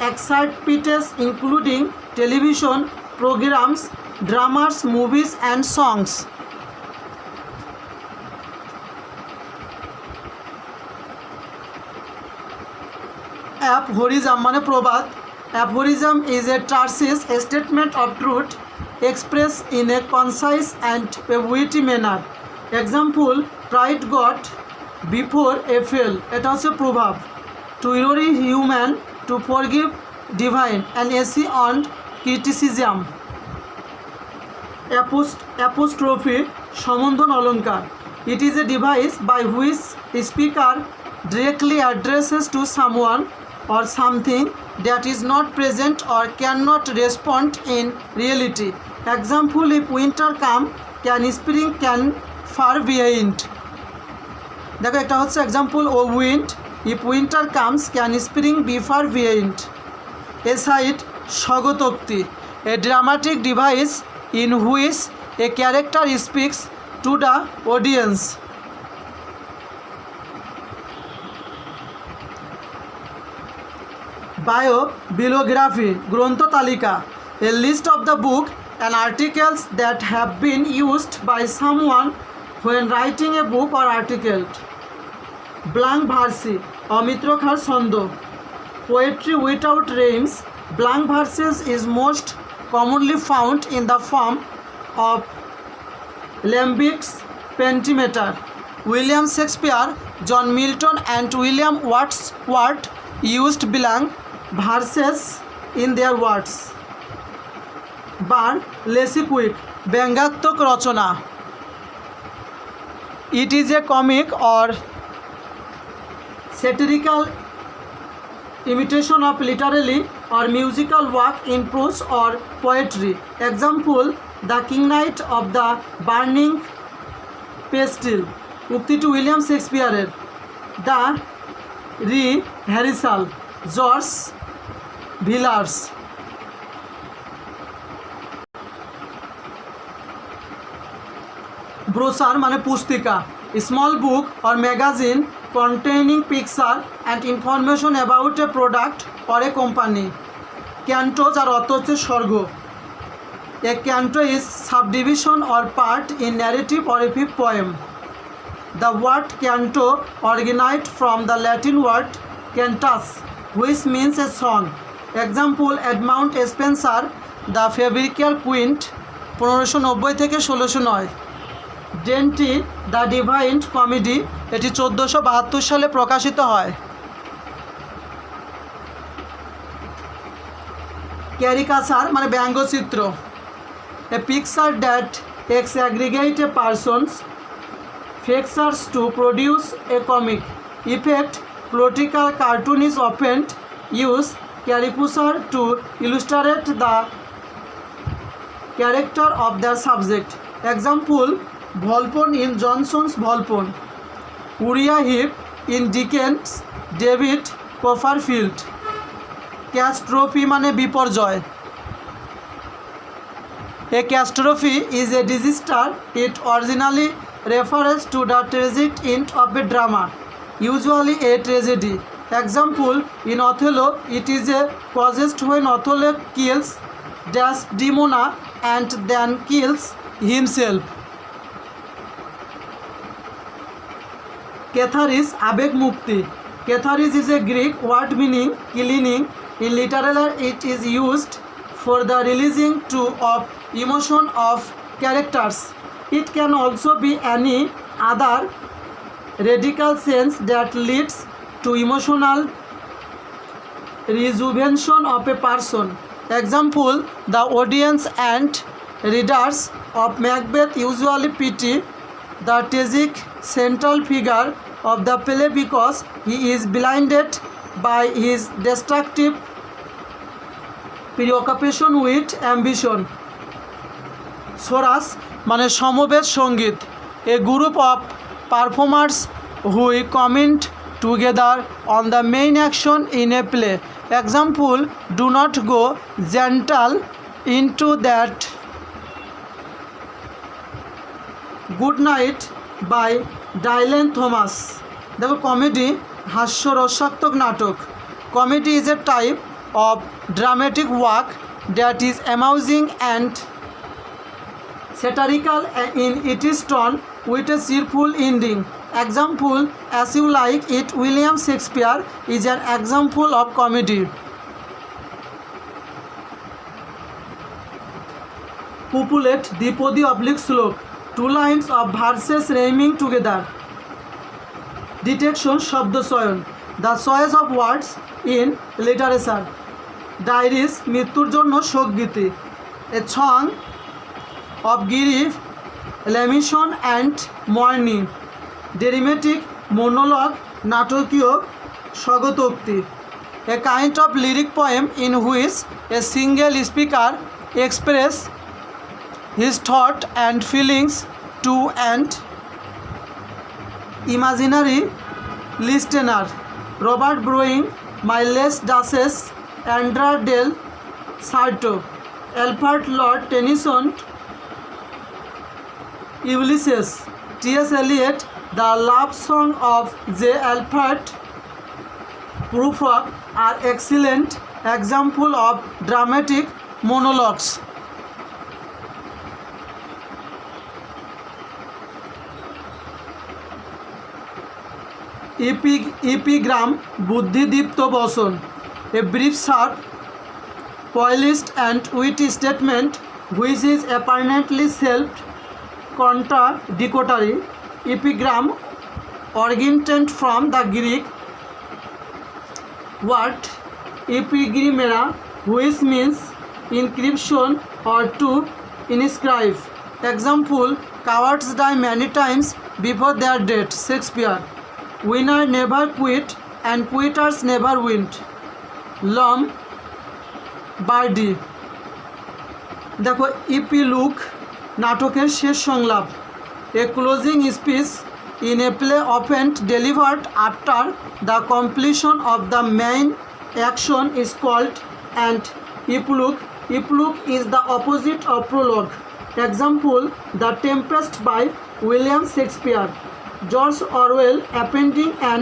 Speaker 1: excerpts including television programs, dramas, movies and songs. Aphorism মানে প্রবাদ। Aphorism is a terse statement of truth expressed in a concise and a witty manner. Example, pride got before a fall. এটা হচ্ছে প্রভাব। To irony human, to forgive divine. An essay on criticism. Apostrophe সম্বোধন অলঙ্কার। It is a device by which a speaker directly addresses to someone or something that is not present or cannot respond in reality. Example, if winter come, can spring can far behind. দেখো একটা হচ্ছে example O wind, if winter comes can spring be far behind. Aside স্বগতোক্তি, a dramatic device in which a character speaks to the audience. Bibliography গ্রন্থ তালিকা, a list of the book and articles that have been used by someone when writing a book or article. Blank verse অমিত্রখার ছন্দ, poetry without rhymes, blank verses is most commonly found in the form of lembics pentameter. William Shakespeare, John Milton and William Wordsworth used blank verses in their works. Burlesque ব্যঙ্গাত্মক রচনা, it is a comic or satirical imitation of literary or musical work in prose or poetry. Example, The King Knight of the Burning Pestle. উক্তিটি William শেক্সপিয়ারের। The rehearsal George Villiers. Brochure মানে পুস্তিকা, small book or magazine containing picture and information about a product or a company. Canto যার অর্থ হচ্ছে স্বর্গ। A canto is subdivision or part in narrative or epic poem. The word canto originated from the Latin word cantus, which means a song. Example, Edmund Spenser, The Fabrical Quint, 1590 থেকে 1609. ডেন্টি the divine comedy, এটি 1472 সালে প্রকাশিত হয়। Caricature মানে ব্যঙ্গচিত্র, a picture that exaggerate a person's features to produce a comic effect. Political cartoon is often use caricature to illustrate the character of the subject. Example, Volpone in Jonson's Volpone, Uriah Heep in Dickens David Copperfield. Catastrophe মানে বিপর্যয়, a catastrophe is a disaster, it originally reference to the tragic end of a drama, usually a tragedy. Example, in Othello it is a possessed when Othello kills Desdemona and then kills himself. Catharsis আবেগ মুক্তি, ক্যাথারিস is a Greek word meaning cleaning. In literature it is used for the releasing of emotion of characters. It can also be any other radical sense that leads to emotional rejuvenation of a person. Example, the audience and readers of Macbeth usually pity the tragic central figure of the play because he is blinded by his destructive preoccupation with ambition. Chorus মানে সমবেত সঙ্গীত, a group of performers who comment together on the main action in a play. Example, do not go gentle into that. Good Night by Dylan Thomas. দেখো comedy হাস্যরসাত্মক নাটক। Comedy is a type of dramatic work that is amusing and satirical in its tone with a cheerful ending. Example, As You Like It, William Shakespeare is an example of comedy. Couplet দ্বিপদী অবলিক শ্লোক, two lines of verses rhyming together. Detection শব্দ চয়ন, the choice of words in literature. Diaries মৃত্যুর জন্য শোকগীতি, a song of grief, lamentation and mourning. Dramatic monologue নাটকীয় স্বগতোক্তি, a kind of lyric poem in which a single speaker expresses his thought and feelings to an imaginary listener. Robert Browning, Miles Davis, Andrea del Sarto, Alfred Lord Tennyson, Ulysses, T.S. Eliot, The Love Song of J. Alfred prologue are excellent example of dramatic monologues. Epigram বুদ্ধিদীপ্ত বচন, a brief sharp polished and witty statement which is apparently self-contradictory. Epigram originated from the Greek word epigramera, which means inscription or to inscribe. Example, cowards die many times before their death. Shakespeare. Winner never quit and quitters never win. Lombardi. দেখো epilogue নাটকের শেষ সংলাপ, a closing speech in a play often delivered after the completion of the main action is called an epilogue. Epilogue is the opposite of prologue. Example, The Tempest by William Shakespeare. George Orwell appending an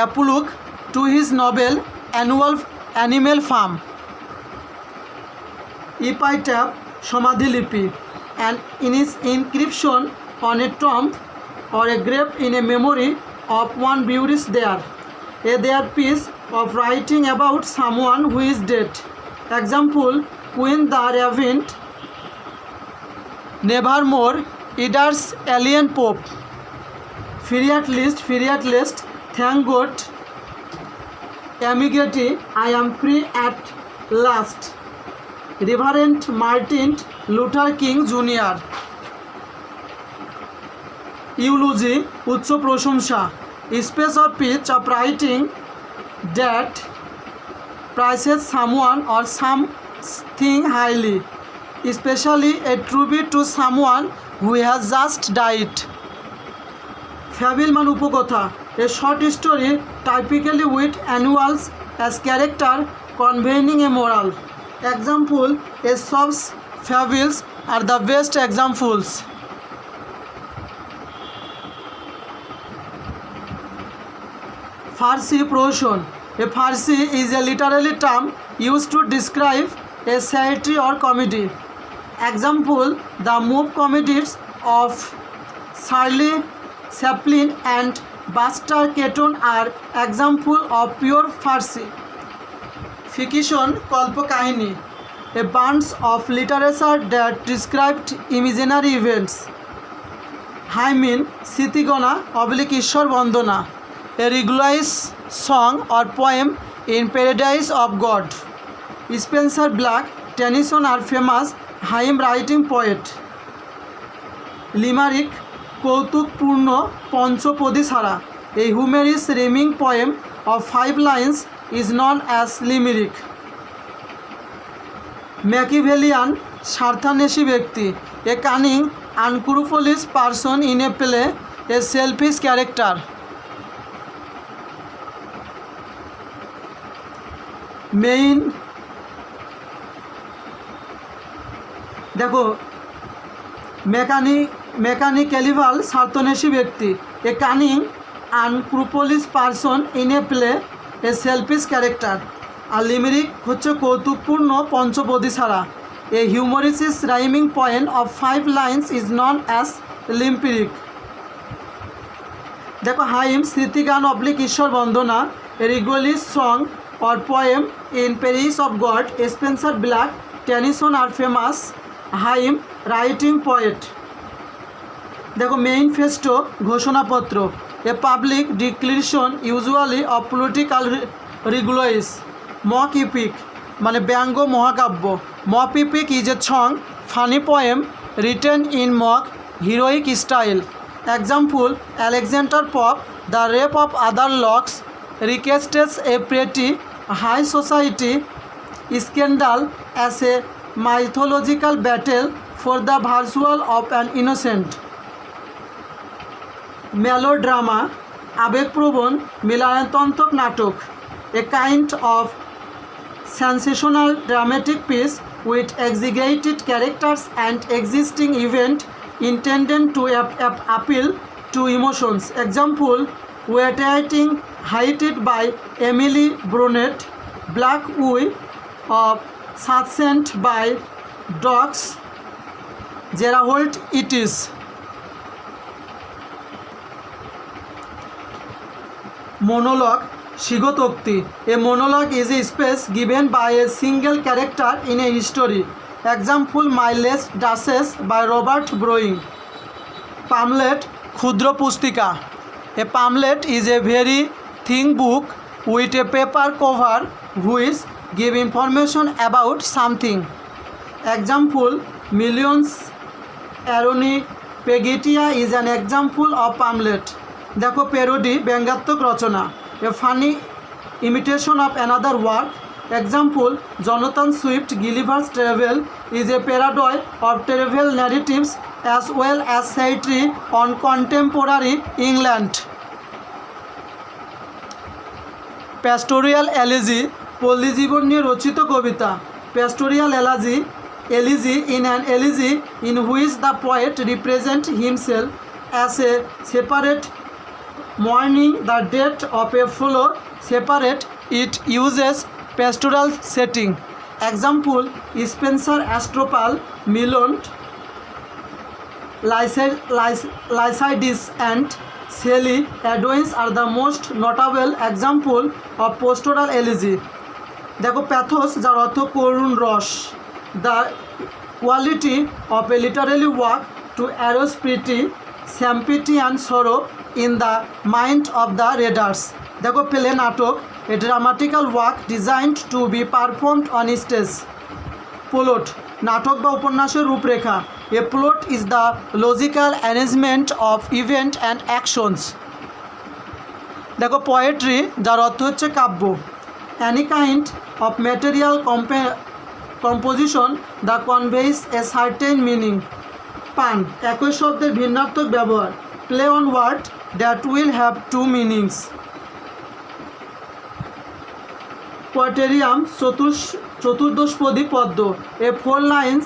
Speaker 1: epilogue to his novel Animal Farm. Epitaph সমাধিলিপি, an inscription on a tomb or a grave in a memory of one buried there. Their piece of writing about someone who is dead. Example, Queen the Raven. Nevermore, Idar's Alien Pope. Furiat list, thank God. Amigati, I am free at last. Reverend Martin Luther King Jr. Eulogy, উচ্চ প্রশংসা, space or pitch of writing that praises someone or something highly, especially a tribute to someone who has just died. Fable মান উপকথা, a short story typically with animals as character conveying a moral. Example, Aesop's fables are the best examples. Farsi prose. A Farsi is a literary term used to describe a satire or comedy. Example, the move comedies of Charlie Chaplin and Buster Keaton are example of pure Farsi. Fiction, কল্পকাহিনী, a bunch of literature that described imaginary events. Hymn, স্মৃতিগণা / ঈশ্বর বন্দনা, a religious song or poem in paradise of God. Spencer Black, Tennyson are famous hymn writing poet. Limerick, কৌতুকপূর্ণ পঞ্চপদী ছাড়া, a humorous rhyming poem of 5 lines is known as limerick. Machiavellian, স্বার্থান্বেষী ব্যক্তি, a cunning unscrupulous person in a play, a selfish character. মেইন, দেখো মেকানিক্যালিভাল স্বার্থন্বেষী ব্যক্তি, a cunning unscrupulous person in a play, a selfish character. আর limerick হচ্ছে কৌতুকপূর্ণ পঞ্চপদী ছাড়া, a humorous rhyming poem of 5 lines is known as limerick. দেখো হাইম, স্মৃতিগান / ঈশ্বর বন্দনা, a religious song or poem in praise of God. Spencer Black, Tennyson are famous hymn writing poet. দেখো ম্যানিফেস্টো ঘোষণাপত্র, a public declaration usually of political regulations. Mock epic মানে ব্যঙ্গ মহাকাব্য, mock epic is a song funny poem written in mock heroic style. Example, Alexander Pope, The Rape of Other Locks, recasts a pretty high society scandal as a mythological battle for the virtue of an innocent. Melodrama, আবেগপ্রবণ মিলনায়তন্ত্রক নাটক, a kind of sensational dramatic piece with exaggerated characters and existing event intended to appeal to emotions. Example, writing heighted by Emily Brunet, Black Eye of Succent by Dogs Gerald Itis. Monologue Shigotokti. A monologue is a space given by a single character in a story. Example, My Last Dashes by Robert Browning. Pamphlet Khudro Pustika. A pamphlet is a very thin book with a paper cover which give information about something. Example, Millions Aroni Pegitia is an example of pamphlet. দেখো parody ব্যঙ্গাত্মক রচনা। A funny imitation of another work. Example, Jonathan Swift Gulliver's travel is a parody of travel narratives as well as satire on contemporary England. Pastoral elegy পল্লী জীবন নিয়ে রচিত কবিতা। Pastoral elegy in an elegy in which the poet represents himself as a separate mourning the death of a fellow separate. It uses pastoral setting. Example, Spenser, Astropal, Milton, Lycidas and Shelley Advance are the most notable example of pastoral elegy. দেখো pathos যার অর্থ করুণ রস। The quality of a literary work to arouse pity, sympathy and sorrow in the mind of the readers. দেখো play নাটক, a dramatical work designed to be performed on stage. Plot নাটক বা উপন্যাসের রূপরেখা। A plot is the logical arrangement of event and actions. দেখো poetry যার অর্থ হচ্ছে কাব্য। Any kind of material composition that conveys a certain meaning. পান একই শব্দের ভিন্নার্থক ব্যবহার। Play on word that will have two meanings. Quaternium চতুর্দশপদী পদ্য। A 4 lines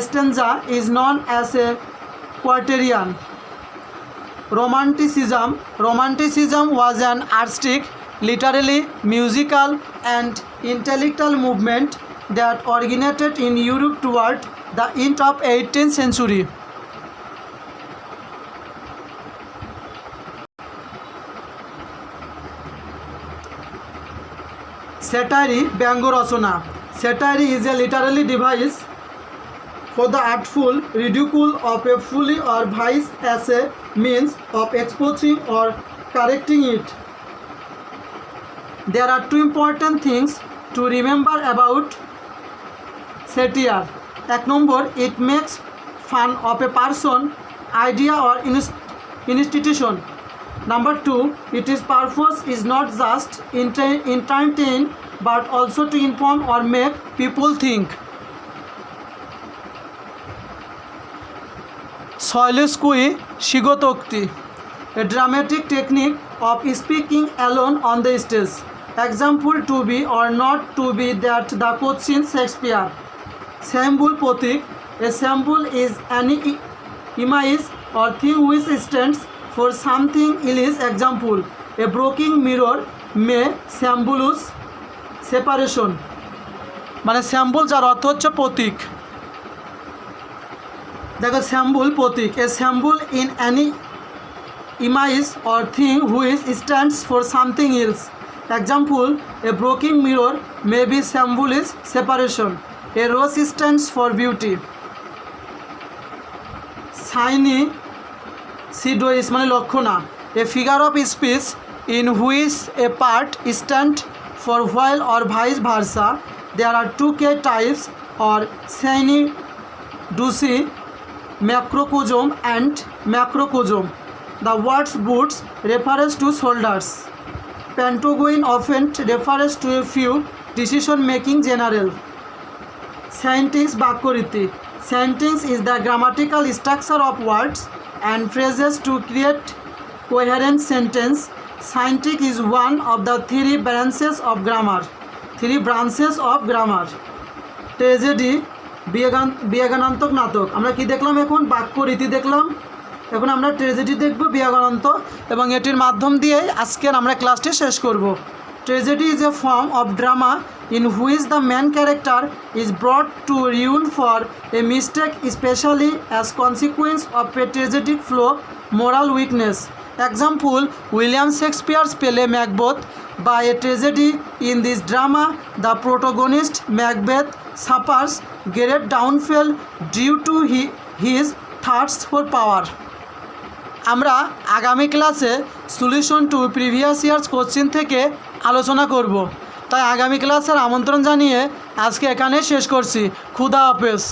Speaker 1: stanza is known as a quaternion. Romanticism was an artistic, literary, musical and intellectual movement that originated in Europe toward the end of 18th century. Satire ব্যঙ্গ রচনা। Satire is a literary device for the artful ridicule of a folly or vice as a means of exposing or correcting it. There are two important things to remember about satire. এক নম্বর, it makes fun of a person, idea or institution. Number two, its purpose is not just entertain but also to inform or make people think. Soliloquy Shigotokti, a dramatic technique of speaking alone on the stage. Example, to be or not to be that the quotation Shakespeare. Symbol Pratik. A symbol is any image or thing which stands for something else. Example, a broken mirror may symbolize separation. মানে symbol যার অর্থ হচ্ছে প্রতীক। দেখো symbol Pratik. A symbol in any image or thing which stands for something else. Example, a broken mirror may be symbolize separation. A rose stands for beauty. Shiny Sidois মানে লক্ষণা। A figure of speech in which a part stands for while or vice versa. There are two types or shiny duci, macrocosm and macrocosm. The word boots refers to shoulders. Pentagon often refers to a few decision making general. Syntax বাক্যরীতি। Syntax is the grammatical structure of words and phrases to create coherent sentence. Syntax is one of the three branches of grammar. Tragedy বিয়োগান্তক নাটক। আমরা কি দেখলাম এখন? বাক্যরীতি দেখলাম, এখন আমরা tragedy দেখব ব্যাকরণত এবং এটির মাধ্যম দিয়েই আজকের আমরা ক্লাসটি শেষ করব। Tragedy is a form of drama in which the main character is brought to ruin for a mistake, especially as consequence of a tragic flaw, moral weakness. Example: William Shakespeare's play Macbeth. By a tragedy in this drama, the protagonist Macbeth suffers great downfall due to his thirst for power. আমরা আগামী ক্লাসে solution to previous years question থেকে আলোচনা করব। তাই আগামী ক্লাসের আমন্ত্রণ জানিয়ে আজকে এখানে শেষ করছি। খুদা হাফেজ।